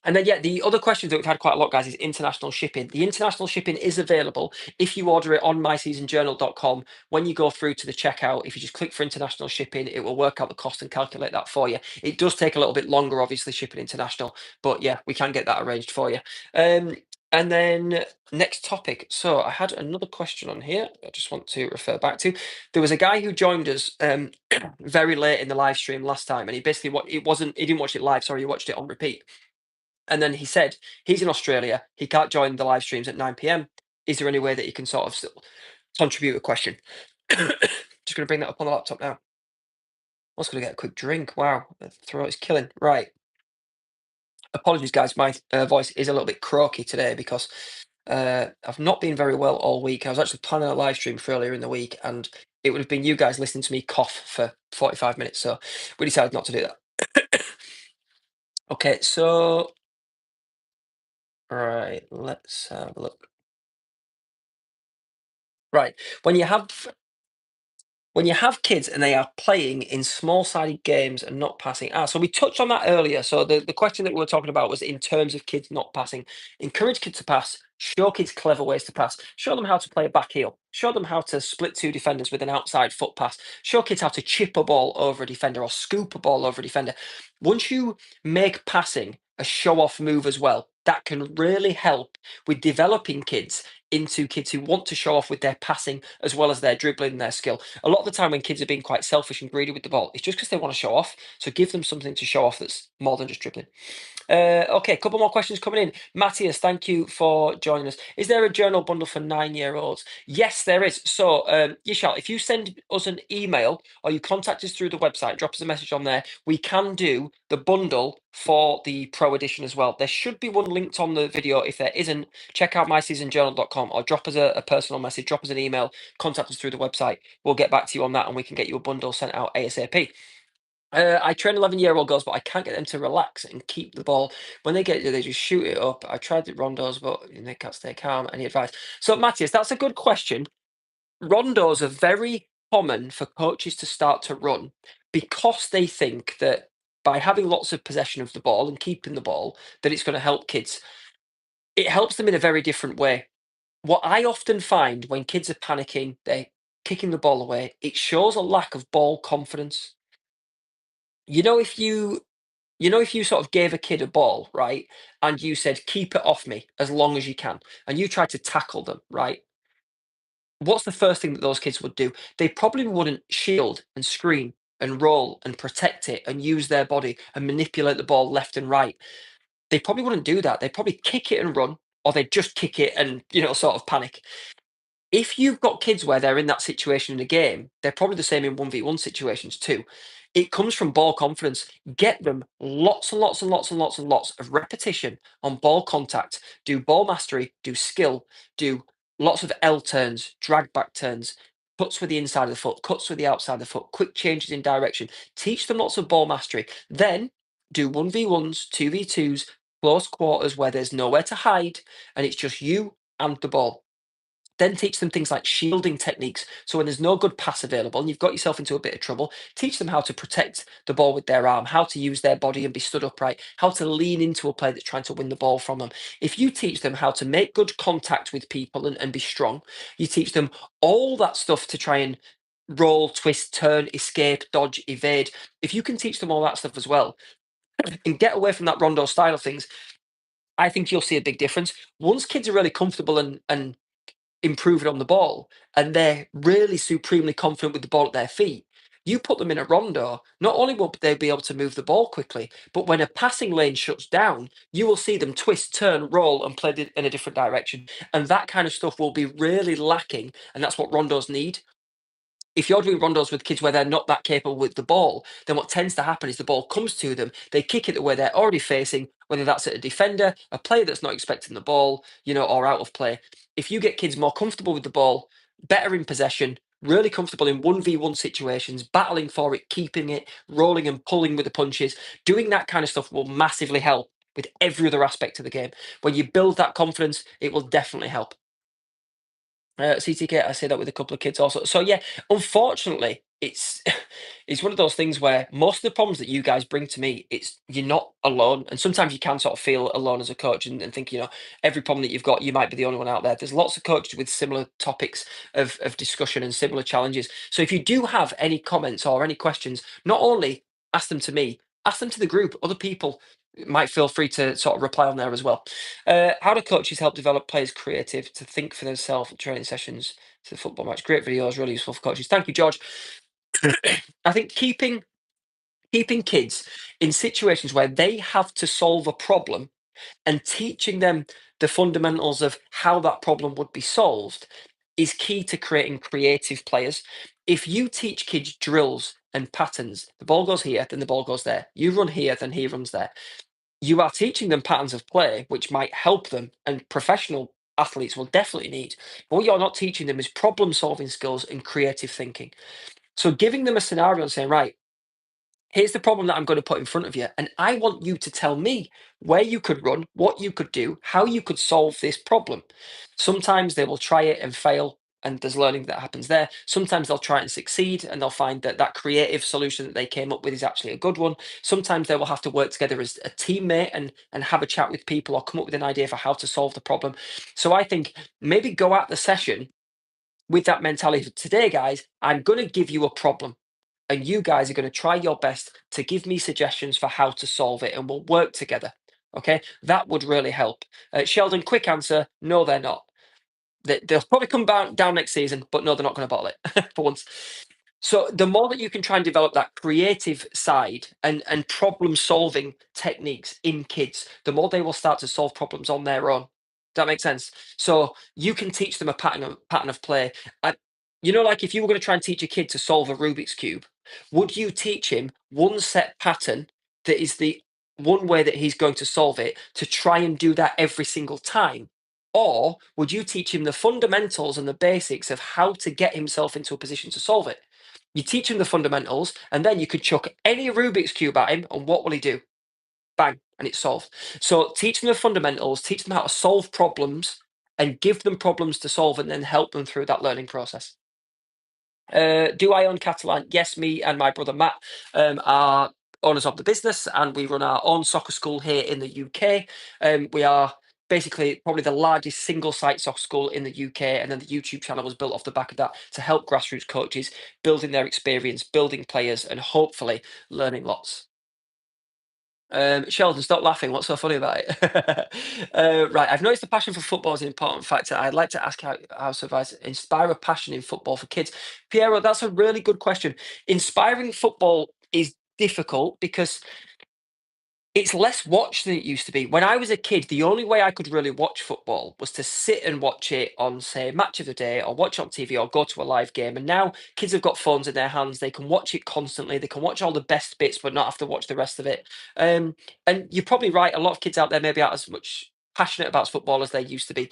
And then, yeah, the other questions that we've had quite a lot, guys, is international shipping. The international shipping is available if you order it on myseasonjournal.com. When you go through to the checkout, if you just click for international shipping, it will work out the cost and calculate that for you. It does take a little bit longer, obviously, shipping international, but yeah, we can get that arranged for you. And then next topic. So I had another question on here. I just want to refer back to. There was a guy who joined us very late in the live stream last time, and he basically he didn't watch it live. Sorry, he watched it on repeat. And then he said he's in Australia. He can't join the live streams at 9 p.m. Is there any way that he can sort of still contribute a question? Just going to bring that up on the laptop now. I was going to get a quick drink. Wow, the throat is killing. Right. Apologies, guys. My voice is a little bit croaky today because I've not been very well all week. I was actually planning a live stream for earlier in the week, and it would have been you guys listening to me cough for 45 minutes. So we decided not to do that. Okay, so right, let's have a look. Right. When you have when you have kids and they are playing in small-sided games and not passing. So we touched on that earlier. So the question that we were talking about was in terms of kids not passing. Encourage kids to pass, show kids clever ways to pass, show them how to play a back heel, show them how to split 2 defenders with an outside foot pass, show kids how to chip a ball over a defender or scoop a ball over a defender. Once you make passing a show-off move as well, that can really help with developing kids into kids who want to show off with their passing as well as their dribbling and their skill. A lot of the time when kids are being quite selfish and greedy with the ball, it's just because they want to show off. So give them something to show off that's more than just dribbling. Okay, a couple more questions coming in. Matthias, thank you for joining us. Is there a journal bundle for 9-year-olds? Yes, there is. So, Yishal, if you send us an email or you contact us through the website, drop us a message on there, we can do the bundle for the Pro Edition as well. There should be one linked on the video. If there isn't, check out myseasonjournal.com or drop us a personal message, drop us an email, contact us through the website. We'll get back to you on that and we can get you a bundle sent out ASAP. I train 11-year-old girls, but I can't get them to relax and keep the ball. When they get there, they just shoot it up. I tried the rondos, but they can't stay calm. Any advice? So, Matthias, that's a good question. Rondos are very common for coaches to start to run because they think that by having lots of possession of the ball and keeping the ball, that it's going to help kids. It helps them in a very different way. What I often find when kids are panicking, they're kicking the ball away, it shows a lack of ball confidence. You know, if you sort of gave a kid a ball, right, and you said, keep it off me as long as you can, and you tried to tackle them, right? What's the first thing that those kids would do? They probably wouldn't shield and screen and roll and protect it and use their body and manipulate the ball left and right. They probably wouldn't do that. They'd probably kick it and run, or they'd just kick it and, sort of panic. If you've got kids where they're in that situation in a game, they're probably the same in 1v1 situations too. It comes from ball confidence. Get them lots and lots and lots and lots and lots of repetition on ball contact. Do ball mastery, do skill, do lots of L turns, drag back turns, cuts with the inside of the foot, cuts with the outside of the foot, quick changes in direction. Teach them lots of ball mastery. Then do 1v1s, 2v2s, close quarters where there's nowhere to hide and it's just you and the ball. Then teach them things like shielding techniques. So when there's no good pass available and you've got yourself into a bit of trouble, teach them how to protect the ball with their arm, how to use their body and be stood upright, how to lean into a player that's trying to win the ball from them. If you teach them how to make good contact with people and be strong, you teach them all that stuff to try and roll, twist, turn, escape, dodge, evade. If you can teach them all that stuff as well and get away from that rondo style of things, I think you'll see a big difference. Once kids are really comfortable and improving on the ball and they're really supremely confident with the ball at their feet, you put them in a rondo, not only will they be able to move the ball quickly, but when a passing lane shuts down, you will see them twist, turn, roll, and play in a different direction. And that kind of stuff will be really lacking. And that's what rondos need. If you're doing rondos with kids where they're not that capable with the ball, then what tends to happen is the ball comes to them, they kick it the way they're already facing, whether that's at a defender, a player that's not expecting the ball, or out of play. If you get kids more comfortable with the ball, better in possession, really comfortable in 1v1 situations, battling for it, keeping it, rolling and pulling with the punches, doing that kind of stuff will massively help with every other aspect of the game. When you build that confidence, it will definitely help. CTK, I say that with a couple of kids also. So yeah, unfortunately, it's it's one of those things where most of the problems that you guys bring to me, it's you're not alone, and sometimes you can sort of feel alone as a coach and think every problem that you've got, you might be the only one out there. There's lots of coaches with similar topics of discussion and similar challenges. So if you do have any comments or any questions, not only ask them to me, ask them to the group. Other people might feel free to sort of reply on there as well. How do coaches help develop players creative to think for themselves at training sessions to the football match? Great videos, really useful for coaches. Thank you, George. I think keeping kids in situations where they have to solve a problem and teaching them the fundamentals of how that problem would be solved is key to creating creative players. If you teach kids drills and patterns, the ball goes here, then the ball goes there. You run here, then he runs there. You are teaching them patterns of play, which might help them, and professional athletes will definitely need. But what you're not teaching them is problem solving skills and creative thinking. So giving them a scenario and saying, right, here's the problem that I'm going to put in front of you. And I want you to tell me where you could run, what you could do, how you could solve this problem. Sometimes they will try it and fail, and there's learning that happens there. Sometimes they'll try it and succeed, and they'll find that that creative solution that they came up with is actually a good one. Sometimes they will have to work together as a teammate and have a chat with people or come up with an idea for how to solve the problem. So I think maybe go at the session with that mentality. Today, guys, I'm going to give you a problem and you guys are going to try your best to give me suggestions for how to solve it and we'll work together. Okay, that would really help. Sheldon, quick answer: no, they're not. They'll probably come down next season, but no, they're not going to bottle it for once. So the more that you can try and develop that creative side and problem solving techniques in kids, the more they will start to solve problems on their own. That makes sense. So you can teach them a pattern of play. I, like if you were going to try and teach a kid to solve a Rubik's cube, would you teach him one set pattern that is the one way that he's going to solve it to try and do that every single time? Or would you teach him the fundamentals and the basics of how to get himself into a position to solve it? You teach him the fundamentals, and then you could chuck any Rubik's cube at him, and what will he do? Bang, and it's solved. So teach them the fundamentals, teach them how to solve problems, and give them problems to solve, and then help them through that learning process. Do I own Catalan? Yes, me and my brother Matt are owners of the business, and we run our own soccer school here in the UK. We are basically probably the largest single site soccer school in the UK, and then the YouTube channel was built off the back of that to help grassroots coaches building their experience, building players, and hopefully learning lots. Sheldon, stop laughing. What's so funny about it? Right, I've noticed the passion for football is an important factor. I'd like to ask how to inspire a passion in football for kids. Piero, that's a really good question. Inspiring football is difficult because It's less watched than it used to be. When I was a kid, the only way I could really watch football was to sit and watch it on, say, Match of the Day or watch it on TV or go to a live game. And now kids have got phones in their hands. They can watch it constantly. They can watch all the best bits, but not have to watch the rest of it. And you're probably right. A lot of kids out there maybe aren't as much passionate about football as they used to be.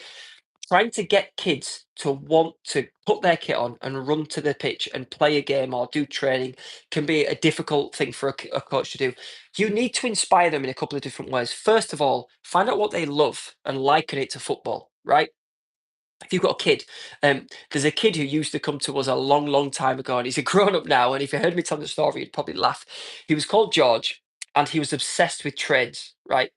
Trying to get kids to want to put their kit on and run to the pitch and play a game or do training can be a difficult thing for a coach to do. You need to inspire them in a couple of different ways. First of all, find out what they love and liken it to football, right? If you've got a kid, there's a kid who used to come to us a long, long time ago, and he's a grown up now. And if you heard me tell the story, you'd probably laugh. He was called George, and he was obsessed with trains, right?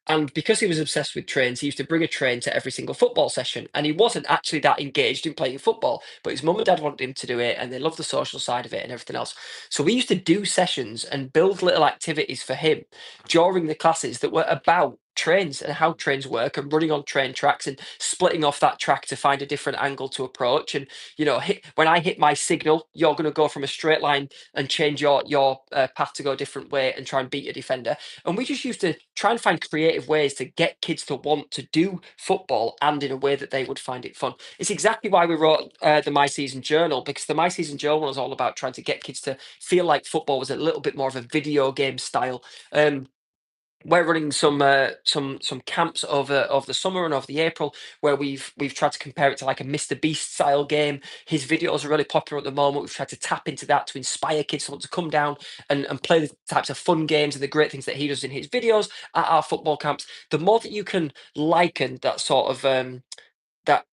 And because he was obsessed with trains, he used to bring a train to every single football session. And he wasn't actually that engaged in playing football, but his mum and dad wanted him to do it, and they loved the social side of it and everything else. So we used to do sessions and build little activities for him during the classes that were about trains and how trains work and running on train tracks and splitting off that track to find a different angle to approach. And when I hit my signal, you're going to go from a straight line and change your path to go a different way and try and beat your defender. And we just used to try and find creative ways to get kids to want to do football and in a way that they would find it fun. It's exactly why we wrote the My Season Journal, because the My Season Journal was all about trying to get kids to feel like football was a little bit more of a video game style. We're running some camps over the summer and over the April where we've tried to compare it to like a Mr. Beast style game. His videos are really popular at the moment. We've tried to tap into that to inspire kids to want to come down and play the types of fun games and the great things that he does in his videos at our football camps. The more that you can liken that sort of that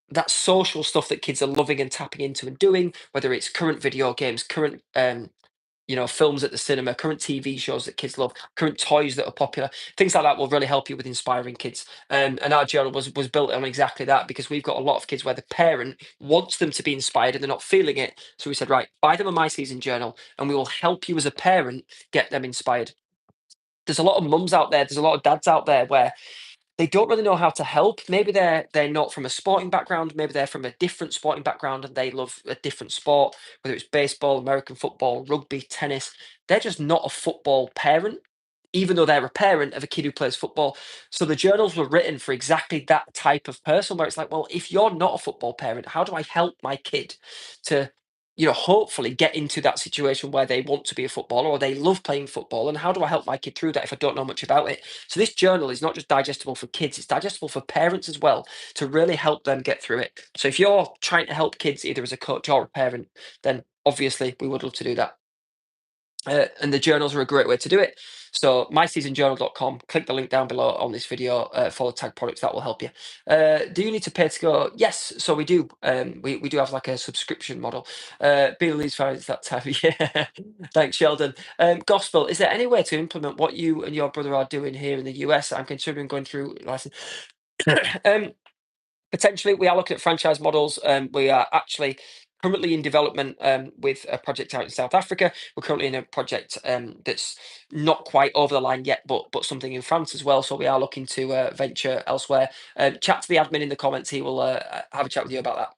that social stuff that kids are loving and tapping into and doing, whether it's current video games, current films at the cinema, current TV shows that kids love, current toys that are popular, things like that will really help you with inspiring kids. And our journal was built on exactly that because we've got a lot of kids where the parent wants them to be inspired and they're not feeling it. So we said, right, buy them a My Season journal, and we will help you as a parent get them inspired. There's a lot of mums out there, there's a lot of dads out there where they don't really know how to help. Maybe they're not from a sporting background. Maybe they're from a different sporting background and they love a different sport, whether it's baseball, American football, rugby, tennis. They're just not a football parent, even though they're a parent of a kid who plays football. So the journals were written for exactly that type of person, where it's like, well, if you're not a football parent, how do I help my kid to hopefully get into that situation where they want to be a footballer or they love playing football, and how do I help my kid through that if I don't know much about it? So this journal is not just digestible for kids, it's digestible for parents as well, to really help them get through it. So if you're trying to help kids either as a coach or a parent, then obviously we would love to do that. And the journals are a great way to do it. So myseasonjournal.com, click the link down below on this video, follow tag products, that will help you. Do you need to pay to go? Yes, so we do. We do have like a subscription model. Being these fans that time, yeah. Thanks, Sheldon. Gospel, is there any way to implement what you and your brother are doing here in the US? I'm considering going through license. um, Potentially, we are looking at franchise models. We are actually currently in development with a project out in South Africa. We're currently in a project that's not quite over the line yet, but something in France as well. So we are looking to venture elsewhere. Chat to the admin in the comments. He will have a chat with you about that.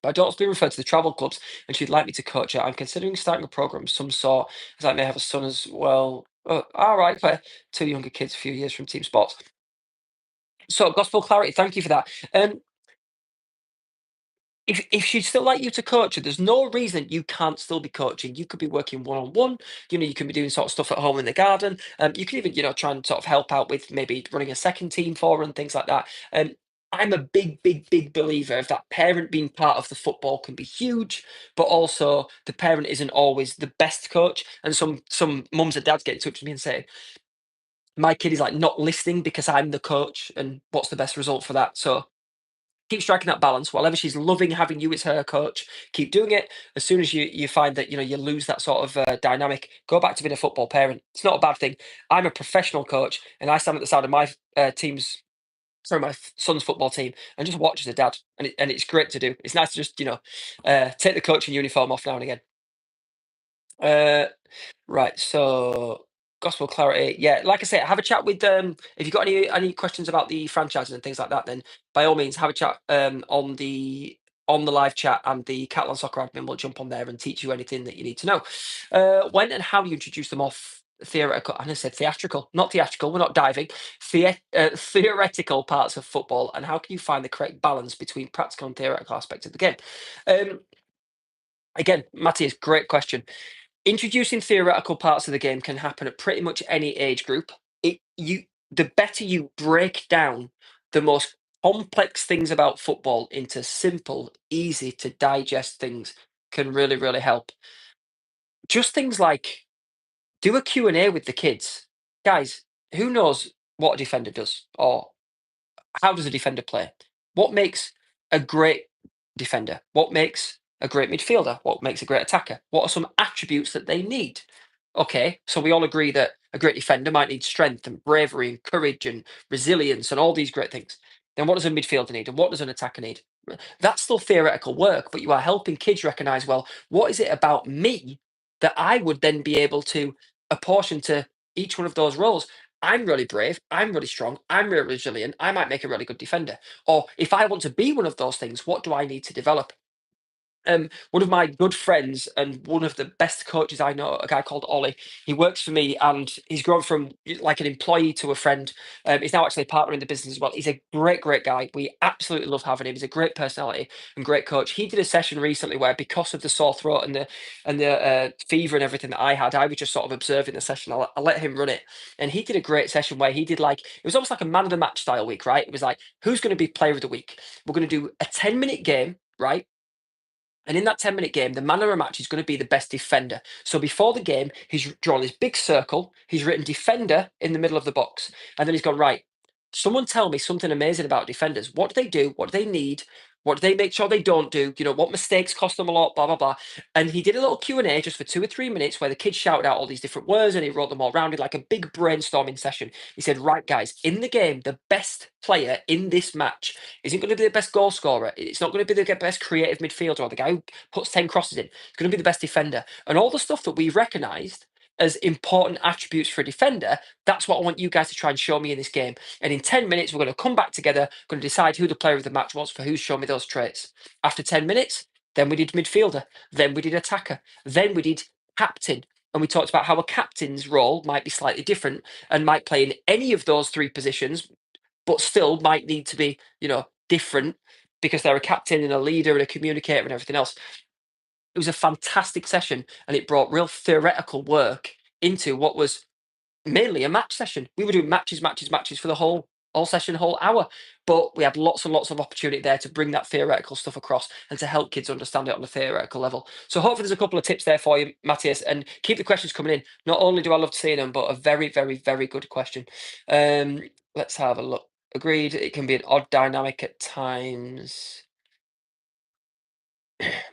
My daughter's been referred to the travel clubs, and she'd like me to coach her. I'm considering starting a program of some sort, as I may have a son as well. Oh, all right, for two younger kids, a few years from team sports. So, gospel clarity. Thank you for that. If she'd still like you to coach her, there's no reason you can't still be coaching. You could be working one on one. You can be doing sort of stuff at home in the garden. You can even try and sort of help out with maybe running a second team for her and things like that. I'm a big, big, big believer of that parent being part of the football can be huge, but also the parent isn't always the best coach. And some mums and dads get in touch with me and say, my kid is like not listening because I'm the coach, and what's the best result for that? So keep striking that balance. Whatever she's loving having you as her coach, keep doing it. As soon as you find that you lose that sort of dynamic, go back to being a football parent. It's not a bad thing. I'm a professional coach, and I stand at the side of my team's. Sorry, my son's football team, and just watch as a dad, and it's great to do. It's nice to just take the coaching uniform off now and again. Uh, Right, so gospel clarity. Yeah, like I say, have a chat with if you've got any questions about the franchises and things like that, then by all means have a chat on the live chat, and the Catalan Soccer admin will jump on there and teach you anything that you need to know. When and how do you introduce them off? theoretical, and I said theatrical, not theatrical, we're not diving, theoretical parts of football, and how can you find the correct balance between practical and theoretical aspects of the game? Um, Again, Matthias, great question. Introducing theoretical parts of the game can happen at pretty much any age group. The better you break down the most complex things about football into simple, easy to digest things can really, really help. Just things like do a Q and A with the kids. Guys, who knows what a defender does? Or how does a defender play? What makes a great defender? What makes a great midfielder? What makes a great attacker? What are some attributes that they need? Okay, so we all agree that a great defender might need strength and bravery and courage and resilience and all these great things. Then what does a midfielder need and what does an attacker need? That's still theoretical work, but you are helping kids recognize, well, what is it about me that I would then be able to apportion to each one of those roles? I'm really brave. I'm really strong. I'm really resilient. I might make a really good defender. Or if I want to be one of those things, what do I need to develop? One of my good friends and one of the best coaches I know, a guy called Ollie. He works for me, and he's grown from like an employee to a friend. He's now actually a partner in the business as well. He's a great, great guy. We absolutely love having him. He's a great personality and great coach. He did a session recently where, because of the sore throat and the fever and everything that I had, I was just sort of observing the session. I let him run it, and he did a great session where he did like it was almost like a man of the match style week, right? It was like who's going to be player of the week. We're going to do a 10-minute game, right? And in that 10-minute game, the man of the match is going to be the best defender. So before the game, he's drawn this big circle. He's written defender in the middle of the box. And then he's gone, right, someone tell me something amazing about defenders. What do they do? What do they need? What do they make sure they don't do? You know, what mistakes cost them a lot, blah, blah, blah. And he did a little Q&A just for 2 or 3 minutes where the kids shouted out all these different words and he wrote them all round in like a big brainstorming session. He said, right, guys, in the game, the best player in this match isn't going to be the best goal scorer. It's not going to be the best creative midfielder or the guy who puts 10 crosses in. It's going to be the best defender. And all the stuff that we recognised as important attributes for a defender, that's what I want you guys to try and show me in this game. And in 10 minutes, we're going to come back together, going to decide who the player of the match was for who's shown me those traits. After 10 minutes, then we did midfielder, then we did attacker, then we did captain. And we talked about how a captain's role might be slightly different and might play in any of those three positions, but still might need to be, different because they're a captain and a leader and a communicator and everything else. It was a fantastic session and it brought real theoretical work into what was mainly a match session. We were doing matches, matches, matches for the whole session, whole hour. But we had lots and lots of opportunity there to bring that theoretical stuff across and to help kids understand it on a theoretical level. So hopefully there's a couple of tips there for you, Matthias, and keep the questions coming in. Not only do I love seeing them, but a very, very, very good question. Um, let's have a look. Agreed. It can be an odd dynamic at times.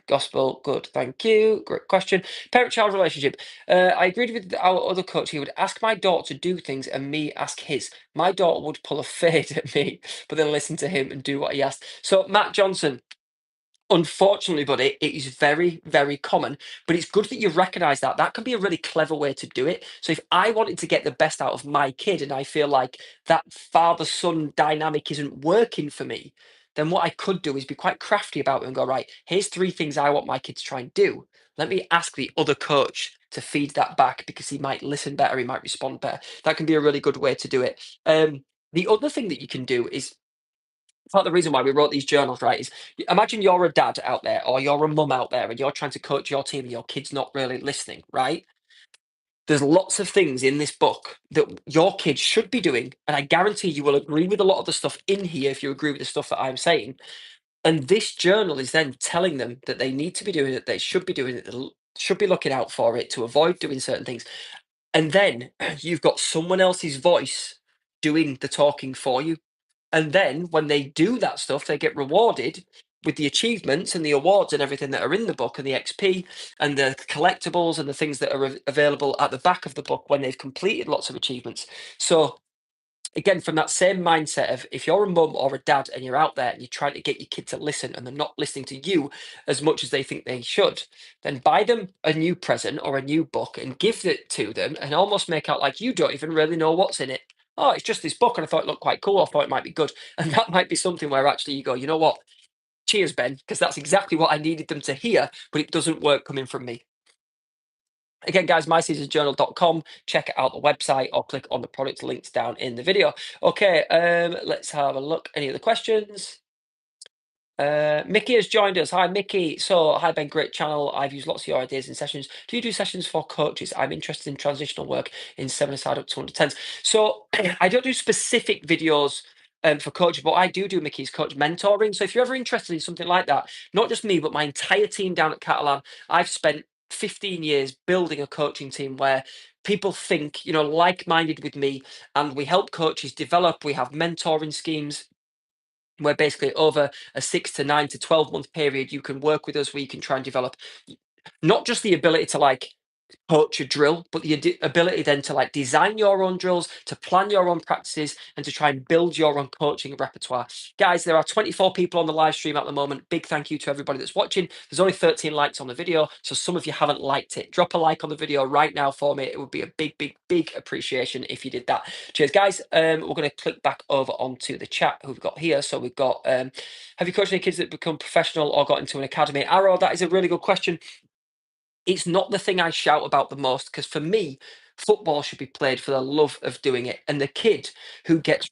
Gospel, good, thank you. Great question. Parent-child relationship. I agreed with our other coach. He would ask my daughter to do things and me ask his. My daughter would pull a fade at me, but then listen to him and do what he asked. So, Matt Johnson, unfortunately, buddy, it is very, very common, but it's good that you recognize that. That can be a really clever way to do it. So if I wanted to get the best out of my kid and I feel like that father-son dynamic isn't working for me, then what I could do is be quite crafty about it and go, right, here's three things I want my kid to try and do. Let me ask the other coach to feed that back because he might listen better, he might respond better. That can be a really good way to do it. The other thing that you can do is part of the reason why we wrote these journals, right, is imagine you're a dad out there or you're a mum out there and you're trying to coach your team and your kid's not really listening, right? There's lots of things in this book that your kids should be doing. And I guarantee you will agree with a lot of the stuff in here if you agree with the stuff that I'm saying. And this journal is then telling them that they need to be doing it, they should be doing it, should be looking out for it to avoid doing certain things. And then you've got someone else's voice doing the talking for you. And then when they do that stuff, they get rewarded with the achievements and the awards and everything that are in the book and the XP and the collectibles and the things that are available at the back of the book when they've completed lots of achievements. So again, from that same mindset of if you're a mum or a dad and you're out there and you're trying to get your kid to listen and they're not listening to you as much as they think they should, then buy them a new present or a new book and give it to them and almost make out like you don't even really know what's in it. Oh, it's just this book and I thought it looked quite cool. I thought it might be good. And that might be something where actually you go, you know what? Cheers, Ben, because that's exactly what I needed them to hear, but it doesn't work coming from me. Again, guys, myseasonsjournal.com. Check out the website or click on the product links down in the video. Okay, let's have a look. Any other questions? Mickey has joined us. Hi, Mickey. So, hi, Ben. Great channel. I've used lots of your ideas in sessions. Do you do sessions for coaches? I'm interested in transitional work in 7-a-side up to 110s. So, I don't do specific videos for coaches, but I do Mickey's coach mentoring. So, if you're ever interested in something like that, not just me, but my entire team down at Catalan, I've spent 15 years building a coaching team where people think, like-minded with me, and we help coaches develop. We have mentoring schemes where basically over a 6 to 9 to 12 month period, you can work with us where you can try and develop not just the ability to like coach a drill, but the ability then to like design your own drills, to plan your own practices, and to try and build your own coaching repertoire. Guys, there are 24 people on the live stream at the moment. Big thank you to everybody that's watching. There's only 13 likes on the video, so some of you haven't liked it. Drop a like on the video right now for me. It would be a big, big, big appreciation if you did that. Cheers, guys. We're going to click back over onto the chat who we've got here. So we've got, have you coached any kids that become professional or got into an academy? Arrow, that is a really good question. It's not the thing I shout about the most because for me, football should be played for the love of doing it. And the kid who gets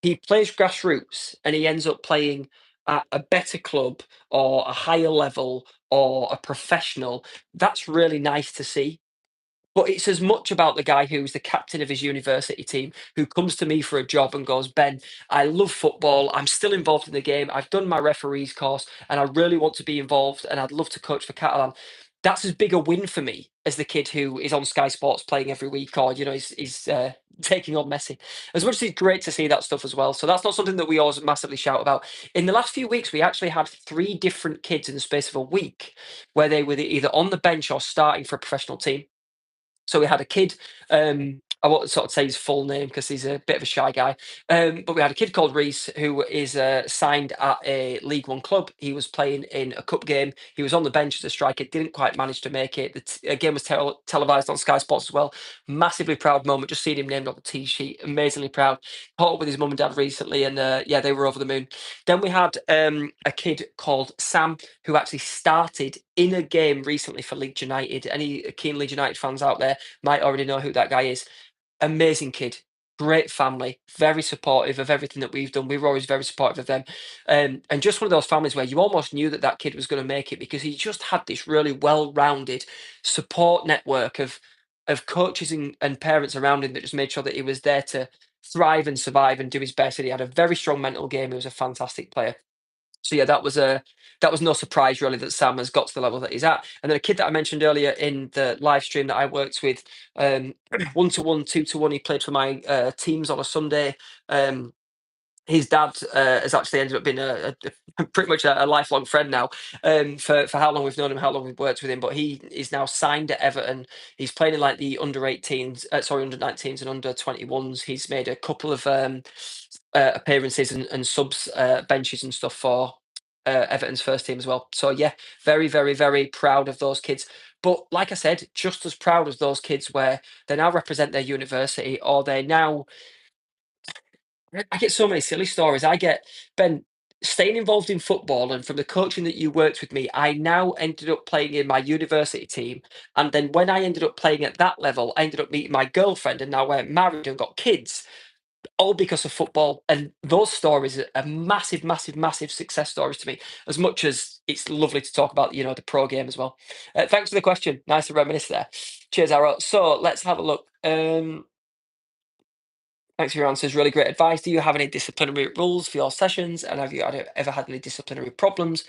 he plays grassroots and he ends up playing at a better club or a higher level or a professional, that's really nice to see. But it's as much about the guy who's the captain of his university team who comes to me for a job and goes, Ben, I love football. I'm still involved in the game. I've done my referees course and I really want to be involved and I'd love to coach for Catalan. That's as big a win for me as the kid who is on Sky Sports playing every week or, is taking on Messi. As much as it's great to see that stuff as well. So that's not something that we always massively shout about. In the last few weeks, we actually had 3 different kids in the space of a week where they were either on the bench or starting for a professional team. So we had a kid, I won't sort of say his full name because he's a bit of a shy guy. But we had a kid called Reese who is signed at a League One club. He was playing in a cup game. He was on the bench as a striker, didn't quite manage to make it. The game was televised on Sky Sports as well. Massively proud moment. Just seeing him named on the tee sheet. Amazingly proud. Caught up with his mum and dad recently, and yeah, they were over the moon. Then we had a kid called Sam who actually started in a game recently for Leeds United. Any keen Leeds United fans out there might already know who that guy is. Amazing kid, great family, very supportive of everything that we've done. We were always very supportive of them. And just one of those families where you almost knew that that kid was going to make it because he just had this really well-rounded support network of coaches and parents around him that just made sure that he was there to thrive and survive and do his best. And he had a very strong mental game. He was a fantastic player. So yeah, that was no surprise really that Sam has got to the level that he's at. And then a kid that I mentioned earlier in the live stream that I worked with, 1-to-1, 2-to-1, he played for my teams on a Sunday. His dad has actually ended up being pretty much a lifelong friend now. For how long we've known him, how long we've worked with him, but he is now signed at Everton. He's playing in like the under-18s, under 19s and under 21s. He's made a couple of appearances and subs benches and stuff for Everton's first team as well. So yeah, very, very, very proud of those kids. But like I said, just as proud as those kids where they now represent their university or they now I get so many silly stories. I get, Ben, staying involved in football and from the coaching that you worked with me, I now ended up playing in my university team. And then when I ended up playing at that level, I ended up meeting my girlfriend and now we're married and got kids, all because of football. And those stories are massive, massive, massive success stories to me, as much as it's lovely to talk about, the pro game as well. Thanks for the question. Nice to reminisce there. Cheers, Arrow. So let's have a look. Thanks for your answers. Really great advice. Do you have any disciplinary rules for your sessions? And have you ever had any disciplinary problems?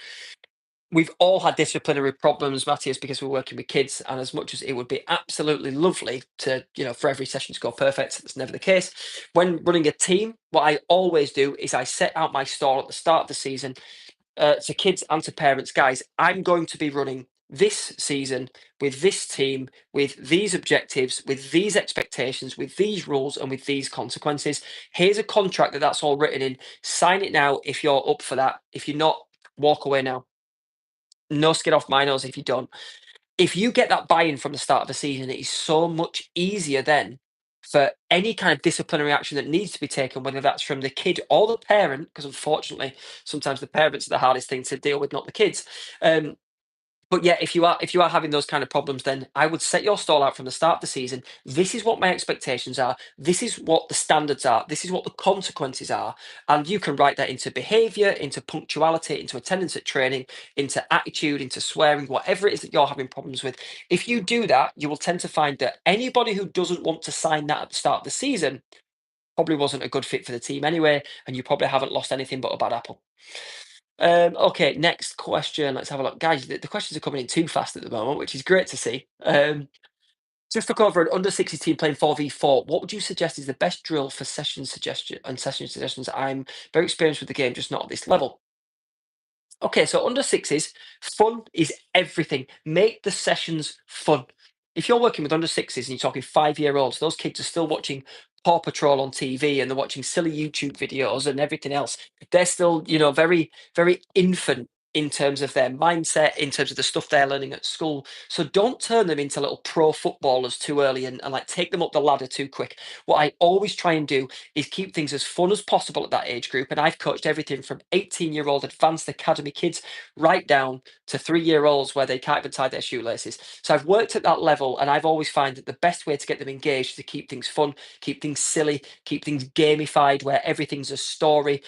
We've all had disciplinary problems, Matthias, because we're working with kids. And as much as it would be absolutely lovely to, for every session to go perfect, that's never the case. When running a team, what I always do is I set out my stall at the start of the season to kids and to parents, guys, I'm going to be running this season with this team, with these objectives, with these expectations, with these rules, and with these consequences. Here's a contract that's all written in. Sign it now if you're up for that. If you're not, walk away now. No skin off my nose if you don't. If you get that buy-in from the start of the season, it is so much easier then for any kind of disciplinary action that needs to be taken, whether that's from the kid or the parent, because unfortunately, sometimes the parents are the hardest thing to deal with, not the kids. But yeah, if you are having those kind of problems, then I would set your stall out from the start of the season. This is what my expectations are. This is what the standards are. This is what the consequences are. And you can write that into behavior, into punctuality, into attendance at training, into attitude, into swearing, whatever it is that you're having problems with. If you do that, you will tend to find that anybody who doesn't want to sign that at the start of the season probably wasn't a good fit for the team anyway, and you probably haven't lost anything but a bad apple. Okay, next question. Let's have a look. Guys, the questions are coming in too fast at the moment, which is great to see. Just look over an under 60 team playing 4v4. What would you suggest is the best drill for session suggestions? I'm very experienced with the game, just not at this level. Okay, so under sixes, fun is everything. Make the sessions fun. If you're working with under sixes and you're talking 5 year olds, those kids are still watching Paw Patrol on TV and they're watching silly YouTube videos and everything else. They're still, very, very infant in terms of their mindset, in terms of the stuff they're learning at school. So don't turn them into little pro footballers too early and like take them up the ladder too quick. What I always try and do is keep things as fun as possible at that age group. And I've coached everything from 18-year-old advanced academy kids right down to 3 year olds where they can't even tie their shoelaces. So I've worked at that level, and I've always found that the best way to get them engaged is to keep things fun, keep things silly, keep things gamified where everything's a story.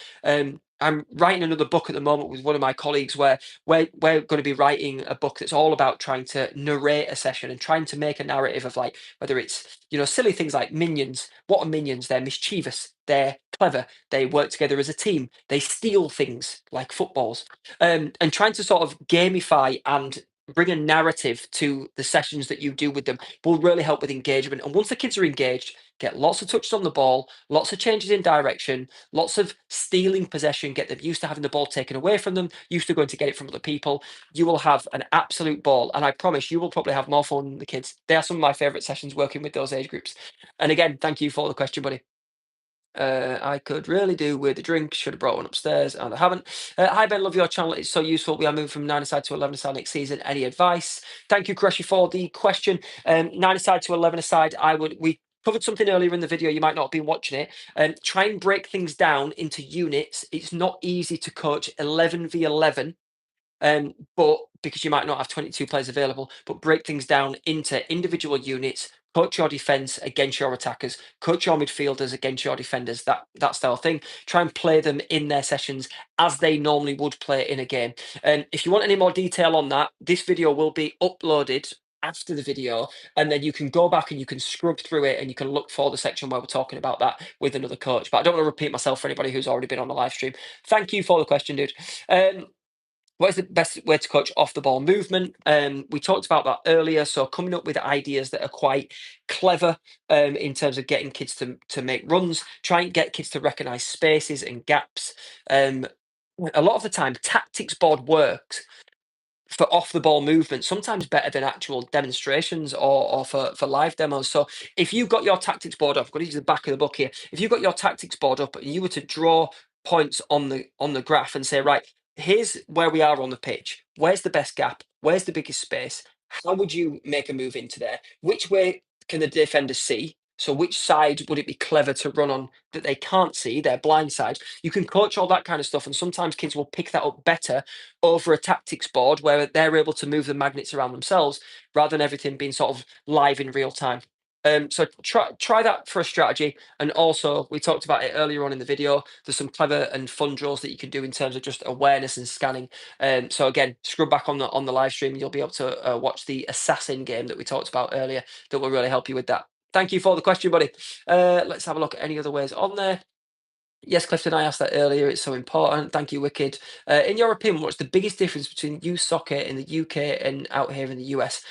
I'm writing another book at the moment with one of my colleagues where we're going to be writing a book that's all about trying to narrate a session and trying to make a narrative of like whether it's silly things like minions. What are minions? They're mischievous, they're clever, they work together as a team, they steal things like footballs, and trying to sort of gamify and bring a narrative to the sessions that you do with them will really help with engagement. And once the kids are engaged, get lots of touches on the ball, lots of changes in direction, lots of stealing possession, get them used to having the ball taken away from them, used to going to get it from other people. You will have an absolute ball. And I promise you will probably have more fun than the kids. They are some of my favorite sessions working with those age groups. And again, thank you for the question, buddy. I could really do with a drink. Should have brought one upstairs, and I haven't. Hi Ben, love your channel. It's so useful. We are moving from nine-a-side to 11-a-side next season. Any advice? Thank you, Crushy, for the question. Nine-a-side to 11-a-side. We covered something earlier in the video. You might not have been watching it. Try and break things down into units. It's not easy to coach 11v11, but because you might not have 22 players available, but break things down into individual units. Coach your defense against your attackers. Coach your midfielders against your defenders. That style thing. Try and play them in their sessions as they normally would play in a game. And if you want any more detail on that, this video will be uploaded after the video, and then you can go back and you can scrub through it and you can look for the section where we're talking about that with another coach. But I don't want to repeat myself for anybody who's already been on the live stream. Thank you for the question, dude. What is the best way to coach off the ball movement? We talked about that earlier. So coming up with ideas that are quite clever in terms of getting kids to make runs, try and get kids to recognize spaces and gaps. Um, a lot of the time, tactics board works for off the ball movement, sometimes better than actual demonstrations or for live demos. So if you've got your tactics board up, I'm going to use the back of the book here. If you've got your tactics board up and you were to draw points on the graph and say, right, here's where we are on the pitch. Where's the best gap? Where's the biggest space? How would you make a move into there? Which way can the defender see? So which side would it be clever to run on that they can't see, their blind side? You can coach all that kind of stuff, and sometimes kids will pick that up better over a tactics board where they're able to move the magnets around themselves rather than everything being sort of live in real time. So try that for a strategy. And also, we talked about it earlier on in the video. There's some clever and fun drills that you can do in terms of just awareness and scanning. So again, scrub back on the live stream. You'll be able to watch the assassin game that we talked about earlier. That will really help you with that. Thank you for the question, buddy. Let's have a look at any other ways on there. Yes, Clifton, I asked that earlier. It's so important. Thank you, Wicked. In your opinion, what's the biggest difference between youth soccer in the UK and out here in the US?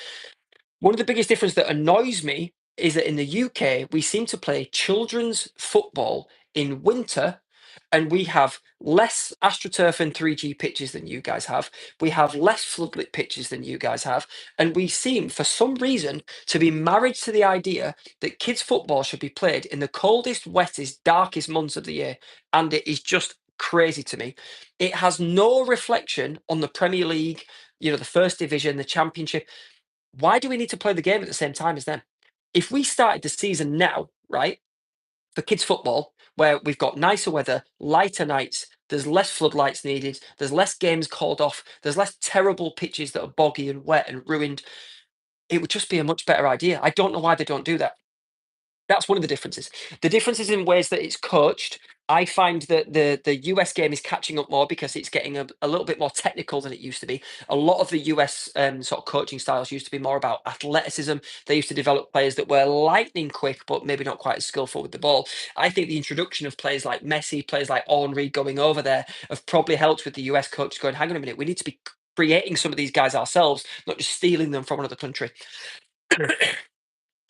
One of the biggest difference that annoys me is that in the UK, we seem to play children's football in winter, and we have less AstroTurf and 3G pitches than you guys have. We have less floodlit pitches than you guys have. And we seem, for some reason, to be married to the idea that kids' football should be played in the coldest, wettest, darkest months of the year. And it is just crazy to me. It has no reflection on the Premier League, the first division, the championship. Why do we need to play the game at the same time as them? If we started the season now, right, for kids football, where we've got nicer weather, lighter nights, There's less floodlights needed. There's less games called off. There's less terrible pitches that are boggy and wet and ruined. It would just be a much better idea. I don't know why they don't do that. That's one of the differences. The differences in ways that it's coached. I find that the US game is catching up more because it's getting a little bit more technical than it used to be. A lot of the US sort of coaching styles used to be more about athleticism. They used to develop players that were lightning quick, but maybe not quite as skillful with the ball. I think the introduction of players like Messi, players like Henry going over there have probably helped with the US coaches going, hang on a minute, we need to be creating some of these guys ourselves, not just stealing them from another country.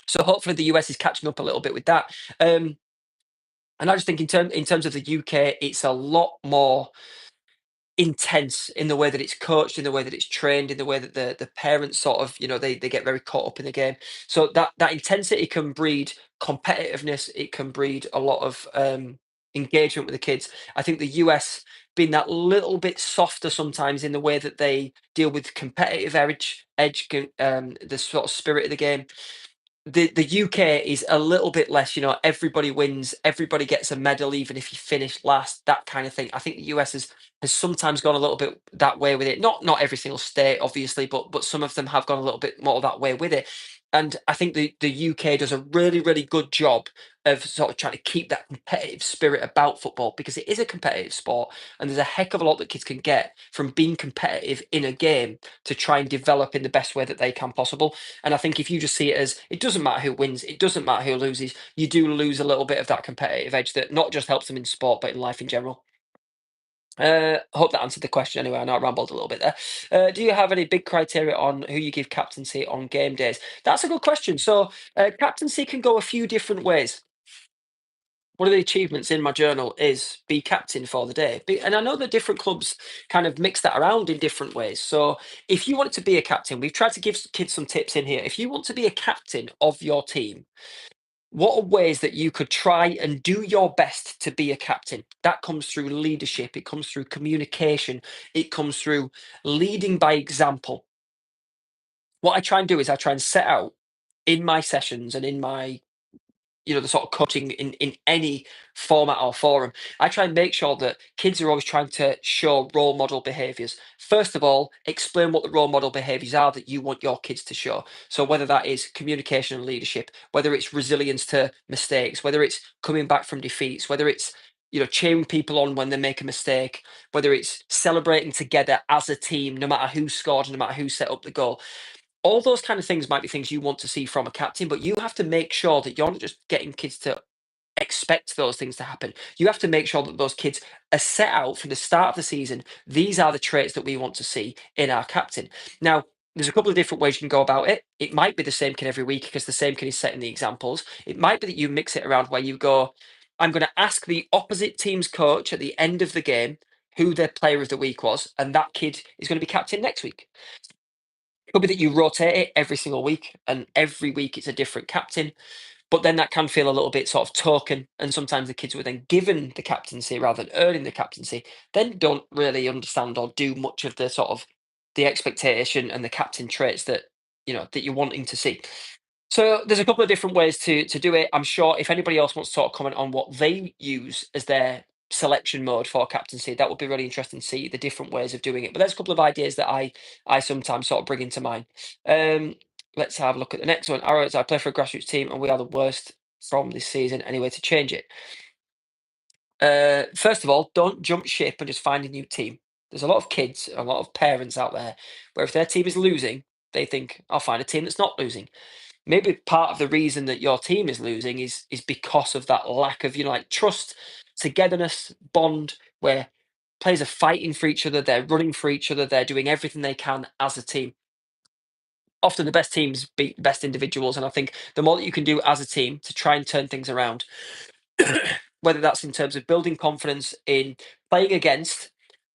So hopefully the US is catching up a little bit with that. Um, and I just think in terms of the UK, it's a lot more intense in the way that it's coached, in the way that it's trained, in the way that the parents sort of, they get very caught up in the game. So that intensity can breed competitiveness. It can breed a lot of engagement with the kids. I think the US being that little bit softer sometimes in the way that they deal with competitive the sort of spirit of the game. The UK is a little bit less, everybody wins, everybody gets a medal, even if you finish last, that kind of thing. I think the US has sometimes gone a little bit that way with it. Not every single state, obviously, but some of them have gone a little bit more that way with it. And I think the UK does a really, really good job of sort of trying to keep that competitive spirit about football because it is a competitive sport, and there's a heck of a lot that kids can get from being competitive in a game to try and develop in the best way that they can possible. And I think if you just see it as it doesn't matter who wins, it doesn't matter who loses, you do lose a little bit of that competitive edge that not just helps them in sport, but in life in general. Hope that answered the question anyway. I know I rambled a little bit there. Do you have any big criteria on who you give captaincy on game days? That's a good question. So, captaincy can go a few different ways. One of the achievements in my journal is be captain for the day. And I know that different clubs kind of mix that around in different ways. So if you want to be a captain, we've tried to give kids some tips in here. If you want to be a captain of your team, what are ways that you could try and do your best to be a captain? That comes through leadership, it comes through communication, it comes through leading by example. What I try and do is I try and set out in my sessions and in my the sort of coaching in any format or forum, I try and make sure that kids are always trying to show role model behaviors. First of all, explain what the role model behaviors are that you want your kids to show. So whether that is communication and leadership, whether it's resilience to mistakes, whether it's coming back from defeats, whether it's cheering people on when they make a mistake, whether it's celebrating together as a team, no matter who scored, no matter who set up the goal. All those kind of things might be things you want to see from a captain, but you have to make sure that you're not just getting kids to expect those things to happen. You have to make sure that those kids are set out from the start of the season. These are the traits that we want to see in our captain. Now, there's a couple of different ways you can go about it. It might be the same kid every week because the same kid is setting the examples. It might be that you mix it around where you go, I'm going to ask the opposite team's coach at the end of the game who their player of the week was, and that kid is going to be captain next week. Could be that you rotate it every single week, and every week it's a different captain. But then that can feel a little bit sort of token, and sometimes the kids who are then given the captaincy rather than earning the captaincy, then don't really understand or do much of the sort of the expectation and the captain traits that that you're wanting to see. So there's a couple of different ways to do it. I'm sure if anybody else wants to sort of comment on what they use as their selection mode for captaincy, that would be really interesting to see the different ways of doing it. But there's a couple of ideas that I sometimes sort of bring into mind. Um, let's have a look at the next one. Arrows, I play for a grassroots team and we are the worst from this season. Any way to change it? First of all, don't jump ship and just find a new team. There's a lot of kids, a lot of parents out there where if their team is losing, they think, I'll find a team that's not losing. Maybe part of the reason that your team is losing is because of that lack of like trust, togetherness, bond, where players are fighting for each other, they're running for each other, they're doing everything they can as a team. Often the best teams beat the best individuals, and I think the more that you can do as a team to try and turn things around, whether that's in terms of building confidence in playing against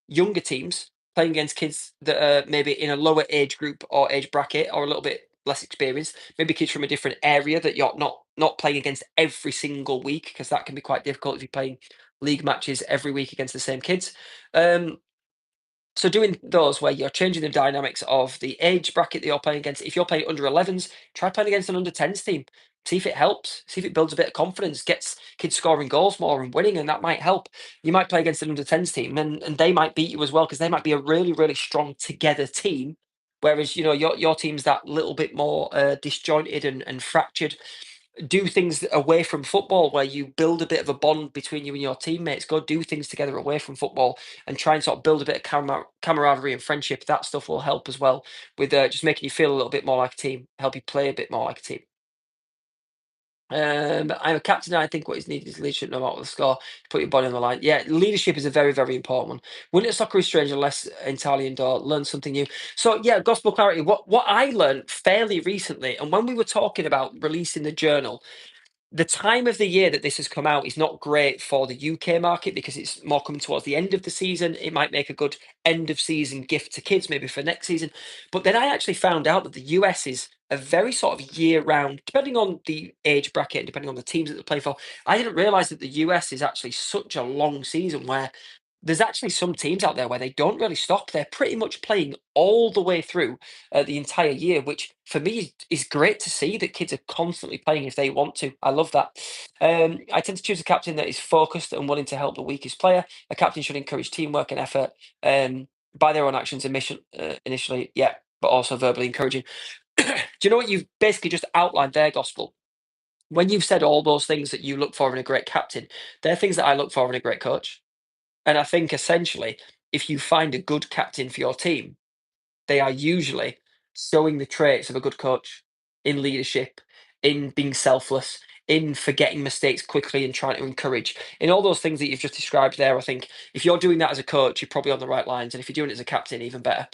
younger teams, playing against kids that are maybe in a lower age group or age bracket or a little bit less experienced, maybe kids from a different area that you're not playing against every single week because that can be quite difficult if you're playing league matches every week against the same kids. Um, so doing those where you're changing the dynamics of the age bracket that you're playing against. If you're playing under 11s, try playing against an under 10s team. See if it helps. See if it builds a bit of confidence, gets kids scoring goals more and winning, and that might help. You might play against an under 10s team, and they might beat you as well because they might be a really, really strong together team. Whereas your team's that little bit more disjointed and fractured. Do things away from football where you build a bit of a bond between you and your teammates. Go do things together away from football and try and sort of build a bit of camaraderie and friendship. That stuff will help as well with just making you feel a little bit more like a team, help you play a bit more like a team. I'm a captain. I think what is needed is leadership, no matter what the score. Put your body on the line. Yeah, leadership is a very, very important one. Winning at soccer is strange unless entirely indoor. Learn something new. So yeah, gospel clarity. What I learned fairly recently, and when we were talking about releasing the journal, the time of the year that this has come out is not great for the UK market because it's more coming towards the end of the season. It might make a good end of season gift to kids, maybe for next season. But then I actually found out that the US is a very sort of year round, depending on the age bracket and depending on the teams that they play for. I didn't realize that the US is actually such a long season where there's actually some teams out there where they don't really stop. They're pretty much playing all the way through the entire year, which for me is great to see that kids are constantly playing if they want to. I love that. I tend to choose a captain that is focused and willing to help the weakest player. A captain should encourage teamwork and effort by their own actions initially, yeah, but also verbally encouraging. Do you know what you've basically just outlined there, Gospel? When you've said all those things that you look for in a great captain, they're things that I look for in a great coach. And I think essentially, if you find a good captain for your team, they are usually showing the traits of a good coach in leadership, in being selfless, in forgetting mistakes quickly and trying to encourage. In all those things that you've just described there, I think if you're doing that as a coach, you're probably on the right lines. And if you're doing it as a captain, even better.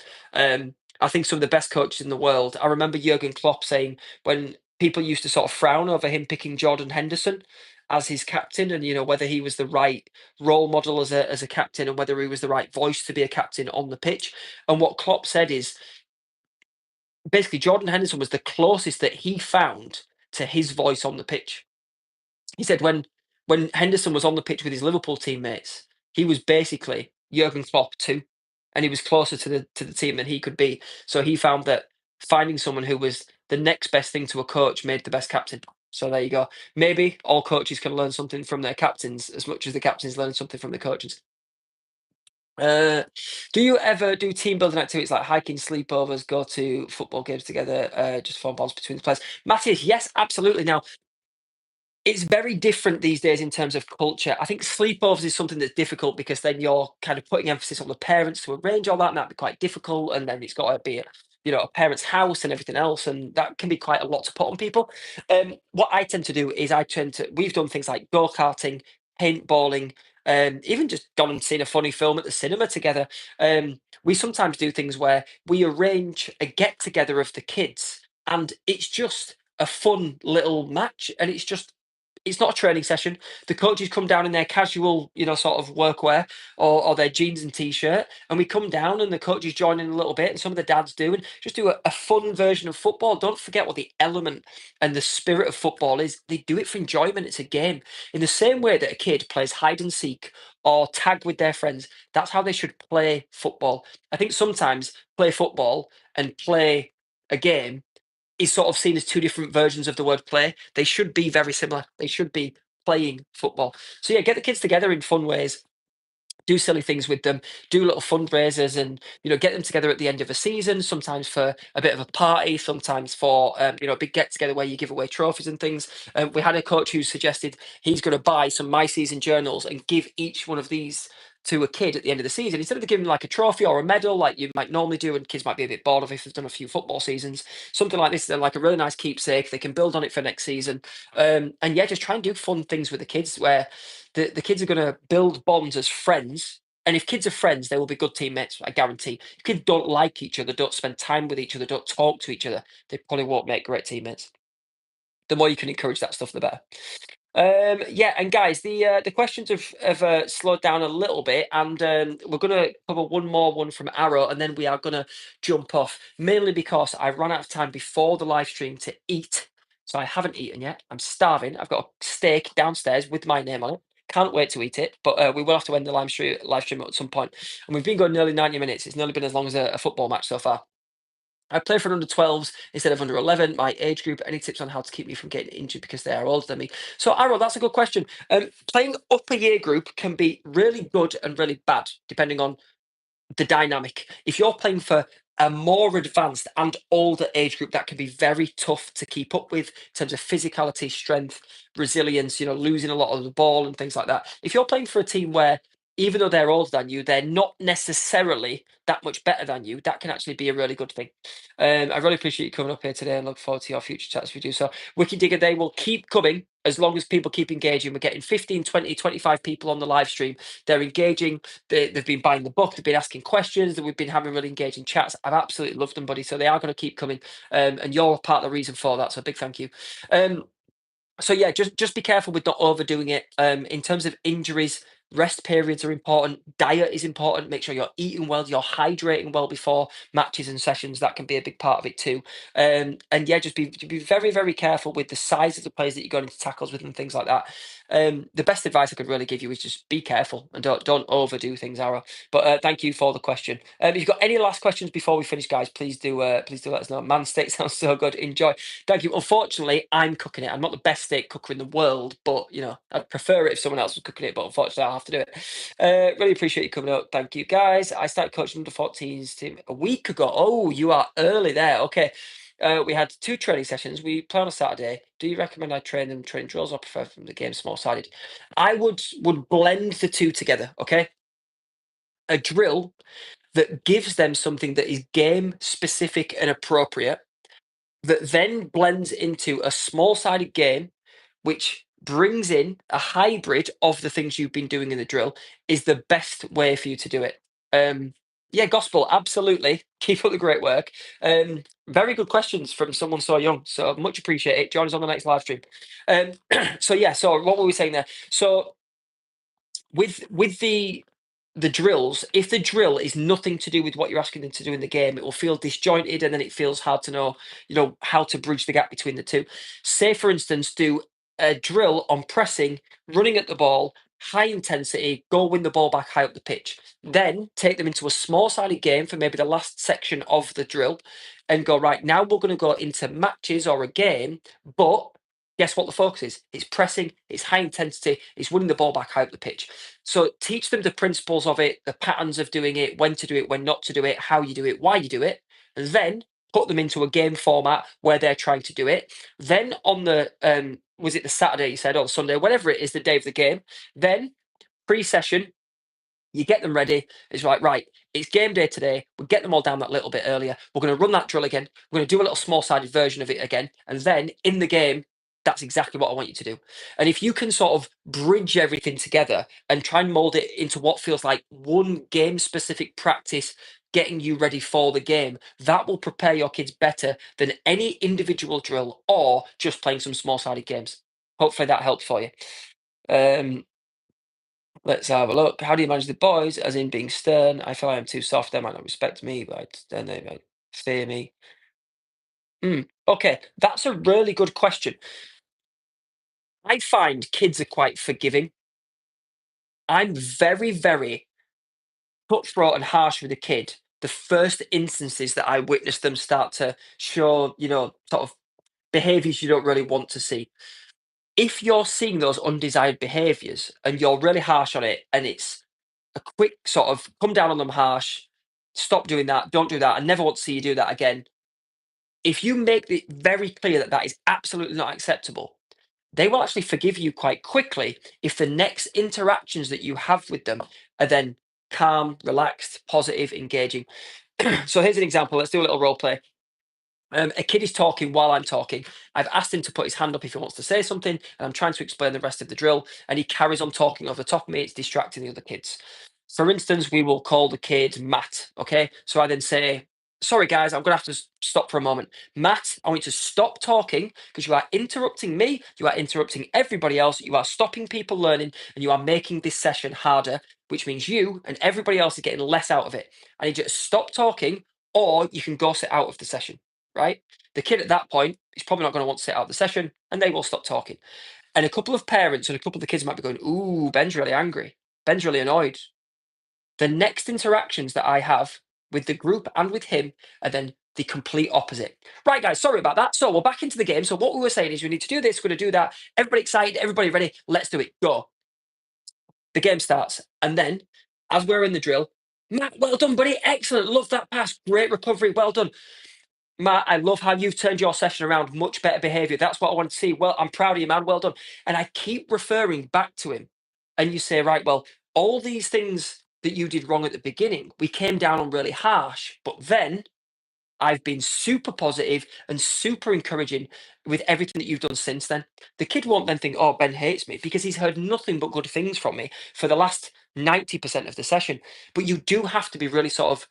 I think some of the best coaches in the world, I remember Jurgen Klopp saying when people used to sort of frown over him picking Jordan Henderson as his captain and whether he was the right role model as a captain and whether he was the right voice to be a captain on the pitch. And what Klopp said is basically Jordan Henderson was the closest that he found to his voice on the pitch. He said when Henderson was on the pitch with his Liverpool teammates, he was basically Jurgen Klopp too, and he was closer to the team than he could be. So he found that finding someone who was the next best thing to a coach made the best captain. So there you go. Maybe all coaches can learn something from their captains as much as the captains learn something from the coaches. Uh, do you ever do team building activities like hiking, sleepovers, go to football games together, just form bonds between the players? Matthias, yes, absolutely. Now, it's very different these days in terms of culture. I think sleepovers is something that's difficult because then you're kind of putting emphasis on the parents to arrange all that, and that'd be quite difficult. And then it's got to be a parent's house and everything else, and that can be quite a lot to put on people. What I tend to do is we've done things like go karting, paintballing, even just gone and seen a funny film at the cinema together. We sometimes do things where we arrange a get together of the kids, and it's just a fun little match, and it's not a training session. The coaches come down in their casual, sort of workwear or their jeans and t-shirt, and we come down and the coaches join in a little bit, and some of the dads do, and just do a fun version of football. Don't forget what the element and the spirit of football is. They do it for enjoyment. It's a game. In the same way that a kid plays hide and seek or tag with their friends, that's how they should play football. I think sometimes play football and play a game is sort of seen as two different versions of the word play. They should be very similar. They should be playing football. So yeah, get the kids together in fun ways, do silly things with them, do little fundraisers, and get them together at the end of a season. Sometimes for a bit of a party, sometimes for a big get together where you give away trophies and things. We had a coach who suggested he's going to buy some my season journals and give each one of these to a kid at the end of the season instead of giving them like a trophy or a medal like you might normally do, and kids might be a bit bored of if they've done a few football seasons. Something like this, they're like a really nice keepsake. They can build on it for next season, and yeah, just try and do fun things with the kids where the kids are going to build bonds as friends. And if kids are friends, they will be good teammates, I guarantee. If kids don't like each other, don't spend time with each other, don't talk to each other, they probably won't make great teammates. The more you can encourage that stuff, the better. Yeah, and guys, the questions have slowed down a little bit, and we're going to cover one more one from Arrow, and then we are going to jump off. Mainly because I ran out of time before the live stream to eat, so I haven't eaten yet. I'm starving. I've got a steak downstairs with my name on it. Can't wait to eat it, but we will have to end the live stream at some point. And we've been going nearly 90 minutes. It's nearly been as long as a football match so far. I play for an under 12s instead of under 11. My age group. Any tips on how to keep me from getting injured because they are older than me? So, Arrow, that's a good question. Playing upper year group can be really good and really bad, depending on the dynamic. If you're playing for a more advanced and older age group, that can be very tough to keep up with in terms of physicality, strength, resilience, losing a lot of the ball and things like that. If you're playing for a team where, even though they're older than you, they're not necessarily that much better than you, that can actually be a really good thing. I really appreciate you coming up here today and look forward to your future chats if you do so. Wiki Digger Day will keep coming as long as people keep engaging. We're getting 15, 20, 25 people on the live stream. They're engaging. They've been buying the book. They've been asking questions. That we've been having really engaging chats. I've absolutely loved them, buddy. So they are going to keep coming, and you're part of the reason for that. So big thank you. Um, so yeah, just be careful with not overdoing it. In terms of injuries, rest periods are important. Diet is important. Make sure you're eating well, you're hydrating well before matches and sessions. That can be a big part of it too. And yeah, just be very very careful with the size of the players that you're going into tackles with and things like that. The best advice I could really give you is just be careful and don't overdo things, Ara. But thank you for the question. If you've got any last questions before we finish, guys, please do let us know. Man steak sounds so good. Enjoy. Thank you. Unfortunately, I'm cooking it. I'm not the best steak cooker in the world, but I'd prefer it if someone else was cooking it. But unfortunately, I have to do it. Really appreciate you coming out. Thank you, guys. I started coaching under 14s team a week ago. Oh, you are early there. Okay. We had 2 training sessions. We play on a Saturday. Do you recommend I train them training drills or prefer from the game small sided? I would blend the two together. Okay. A drill that gives them something that is game specific and appropriate that then blends into a small sided game, which brings in a hybrid of the things you've been doing in the drill, is the best way for you to do it. Yeah, gospel, absolutely. Keep up the great work. Very good questions from someone so young. So much appreciate it. Join us on the next live stream. Um, so yeah, so what were we saying there? So with the drills, if the drill is nothing to do with what you're asking them to do in the game, it will feel disjointed and then it feels hard to know, how to bridge the gap between the two. Say, for instance, do a drill on pressing, running at the ball, high intensity, go win the ball back high up the pitch. Then take them into a small sided game for maybe the last section of the drill and go, right, now we're going to go into matches or a game, but guess what the focus is? It's pressing, it's high intensity, it's winning the ball back high up the pitch. So teach them the principles of it, the patterns of doing it, when to do it, when not to do it, how you do it, why you do it, and then put them into a game format where they're trying to do it. Then on the was it the Saturday you said or the Sunday, whatever it is, the day of the game, then pre-session, you get them ready. It's like, right, it's game day today. We get them all down that little bit earlier. We're going to run that drill again. We're going to do a little small sided version of it again. And then in the game, that's exactly what I want you to do. And if you can sort of bridge everything together and try and mold it into what feels like one game specific practice, getting you ready for the game, that will prepare your kids better than any individual drill or just playing some small sided games. Hopefully that helps for you. Um, Let's have a look. How do you manage the boys? As in being stern. I feel I am too soft. They might not respect me, but then they might fear me. Okay, that's a really good question. I find kids are quite forgiving. I'm very, very cutthroat and harsh with a kid. The first instances that I witness them start to show, sort of behaviors you don't really want to see. If you're seeing those undesired behaviors and you're really harsh on it, and it's a quick sort of come down on them harsh, stop doing that, don't do that, I never want to see you do that again. If you make it very clear that that is absolutely not acceptable, they will actually forgive you quite quickly if the next interactions that you have with them are then calm, relaxed, positive, engaging. So here's an example. Let's do a little role play. A kid is talking while I'm talking. I've asked him to put his hand up if he wants to say something, and I'm trying to explain the rest of the drill, and he carries on talking over the top of me. It's distracting the other kids. For instance, we will call the kid Matt. Okay. So I then say, sorry, guys, I'm going to have to stop for a moment. Matt, I want you to stop talking because you are interrupting me. You are interrupting everybody else. You are stopping people learning, and you are making this session harder, which means you and everybody else is getting less out of it. I need you to stop talking, or you can go sit out of the session, right? The kid at that point is probably not going to want to sit out the session, and they will stop talking. And a couple of parents and a couple of the kids might be going, ooh, Ben's really angry. Ben's really annoyed. The next interactions that I have with the group and with him are then the complete opposite. Right, guys, sorry about that. So we're back into the game. So what we were saying is we need to do this, we're going to do that. Everybody excited, everybody ready? Let's do it. Go. The game starts. And then, as we're in the drill, Matt, well done, buddy. Excellent. Love that pass. Great recovery. Well done. Matt, I love how you've turned your session around. Much better behavior. That's what I want to see. Well, I'm proud of you, man. Well done. And I keep referring back to him. And you say, right, well, all these things that you did wrong at the beginning, we came down on really harsh. But then I've been super positive and super encouraging with everything that you've done since then. The kid won't then think, oh, Ben hates me because he's heard nothing but good things from me for the last 90% of the session. But you do have to be really sort of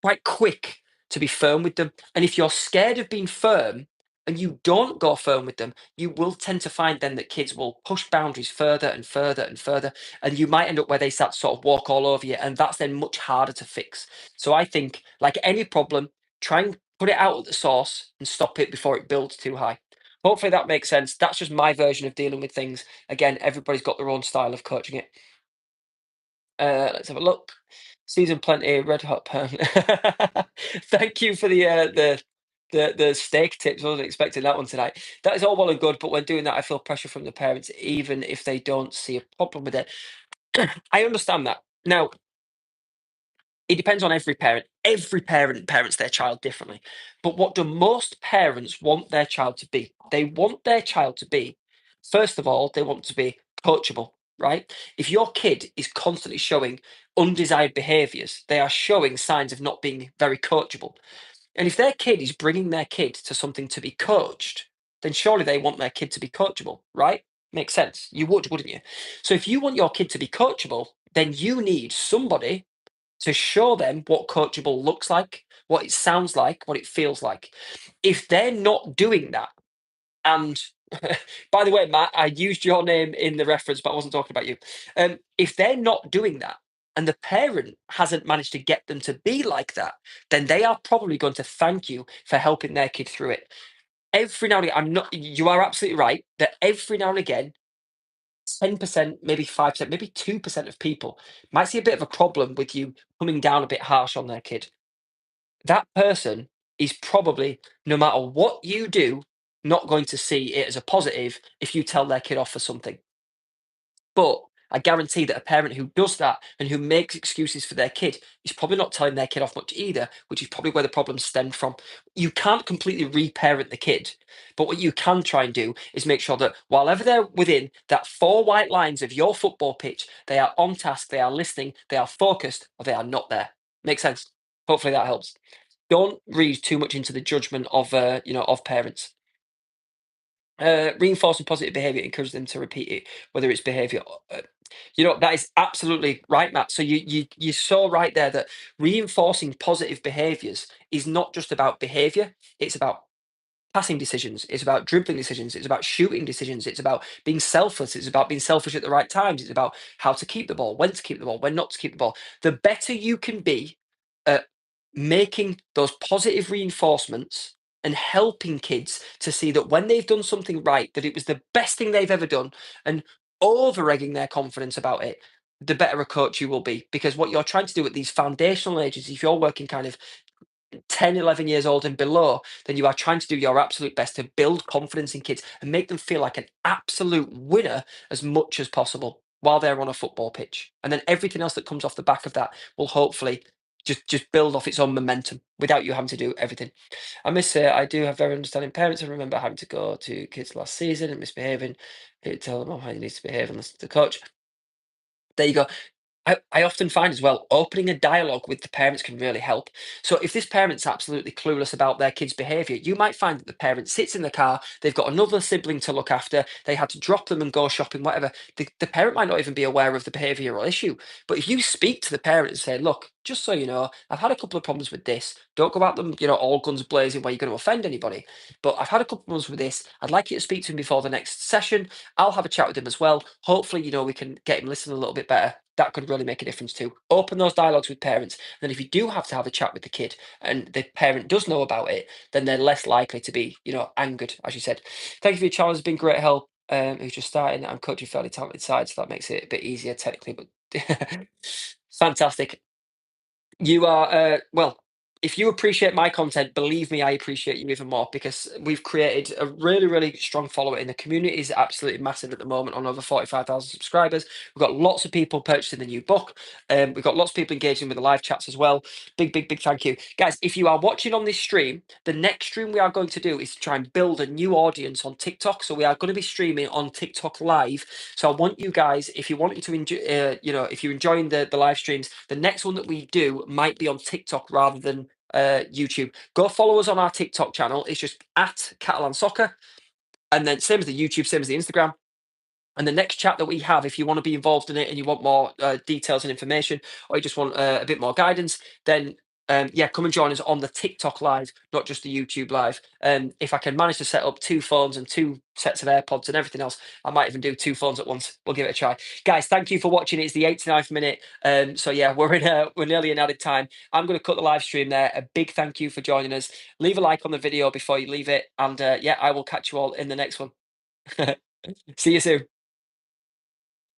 quite quick to be firm with them. And if you're scared of being firm and you don't go firm with them, you will tend to find then that kids will push boundaries further and further and further. And you might end up where they start to sort of walk all over you. And that's then much harder to fix. So I think, like any problem, try and put it out at the source and stop it before it builds too high. Hopefully that makes sense. That's just my version of dealing with things. Again, everybody's got their own style of coaching it. Let's have a look. Season plenty, red hot pan. Thank you for the steak tips. I wasn't expecting that one tonight. That is all well and good, but when doing that, I feel pressure from the parents, even if they don't see a problem with it. I understand that. Now, it depends on every parent. Every parent parents their child differently. But what do most parents want their child to be? They want their child to be, first of all, they want to be coachable, right? If your kid is constantly showing undesired behaviors, they are showing signs of not being very coachable. And if their kid is bringing their kid to something to be coached, then surely they want their kid to be coachable, right? Makes sense. You would, wouldn't you? So if you want your kid to be coachable, then you need somebody to show them what coachable looks like, what it sounds like, what it feels like. If they're not doing that, and by the way, Matt, I used your name in the reference, but I wasn't talking about you. If they're not doing that, and the parent hasn't managed to get them to be like that, then they are probably going to thank you for helping their kid through it. Every now and again, I'm not, you are absolutely right that every now and again, 10%, maybe 5%, maybe 2% of people might see a bit of a problem with you coming down a bit harsh on their kid. That person is probably, no matter what you do, not going to see it as a positive if you tell their kid off for something. But I guarantee that a parent who does that and who makes excuses for their kid is probably not telling their kid off much either, which is probably where the problem stemmed from. You can't completely reparent the kid, but what you can try and do is make sure that while they're within that four white lines of your football pitch, they are on task, they are listening, they are focused, or they are not there. Make sense? Hopefully that helps. Don't read too much into the judgment of of parents. Reinforcing positive behavior, encourage them to repeat it, whether it's behavior. That is absolutely right, Matt. So you're so right there that reinforcing positive behaviors is not just about behavior; it's about passing decisions. It's about dribbling decisions. It's about shooting decisions. It's about being selfless. It's about being selfish at the right times. It's about how to keep the ball, when to keep the ball, when not to keep the ball. The better you can be at making those positive reinforcements and helping kids to see that when they've done something right, that it was the best thing they've ever done, and over egging their confidence about it, the better a coach you will be. Because what you're trying to do at these foundational ages, if you're working kind of 10, 11 years old and below, then you are trying to do your absolute best to build confidence in kids and make them feel like an absolute winner as much as possible while they're on a football pitch. And then everything else that comes off the back of that will hopefully just build off its own momentum without you having to do everything. I must say, I do have very understanding parents. I remember having to go to kids last season and misbehaving, tell them, oh, how you need to behave and listen to the coach. There you go. I often find as well, opening a dialogue with the parents can really help. So if this parent's absolutely clueless about their kid's behaviour, you might find that the parent sits in the car, they've got another sibling to look after, they had to drop them and go shopping, whatever. The parent might not even be aware of the behavioural issue. But if you speak to the parent and say, look, just so you know, I've had a couple of problems with this. Don't go out them, all guns blazing where you're going to offend anybody. But I've had a couple of problems with this. I'd like you to speak to him before the next session. I'll have a chat with him as well. Hopefully, we can get him listening a little bit better. That could really make a difference too. Open those dialogues with parents. And then if you do have to have a chat with the kid and the parent does know about it, then they're less likely to be, angered, as you said. Thank you for your challenge. It's been great help. Who's just starting. I'm coaching fairly talented side, so that makes it a bit easier technically, but fantastic. You are well. if you appreciate my content, believe me, I appreciate you even more because we've created a really, really strong following. The community is absolutely massive at the moment on over 45,000 subscribers. We've got lots of people purchasing the new book. We've got lots of people engaging with the live chats as well. Big, big, big thank you. Guys, if you are watching on this stream, the next stream we are going to do is to try and build a new audience on TikTok. So we are going to be streaming on TikTok live. So I want you guys, if you wanted to enjoy, if you're enjoying the live streams, the next one that we do might be on TikTok rather than YouTube. Go follow us on our TikTok channel. It's just at Catalan Soccer. And then same as the YouTube, same as the Instagram. And the next chat that we have, if you want to be involved in it and you want more details and information, or you just want a bit more guidance, then yeah, come and join us on the TikTok live, not just the YouTube live. If I can manage to set up two phones and two sets of AirPods and everything else, I might even do two phones at once. We'll give it a try. Guys, thank you for watching. It's the 89th minute. So yeah, we're nearly in added time. I'm going to cut the live stream there. A big thank you for joining us. Leave a like on the video before you leave it. And yeah, I will catch you all in the next one. See you soon.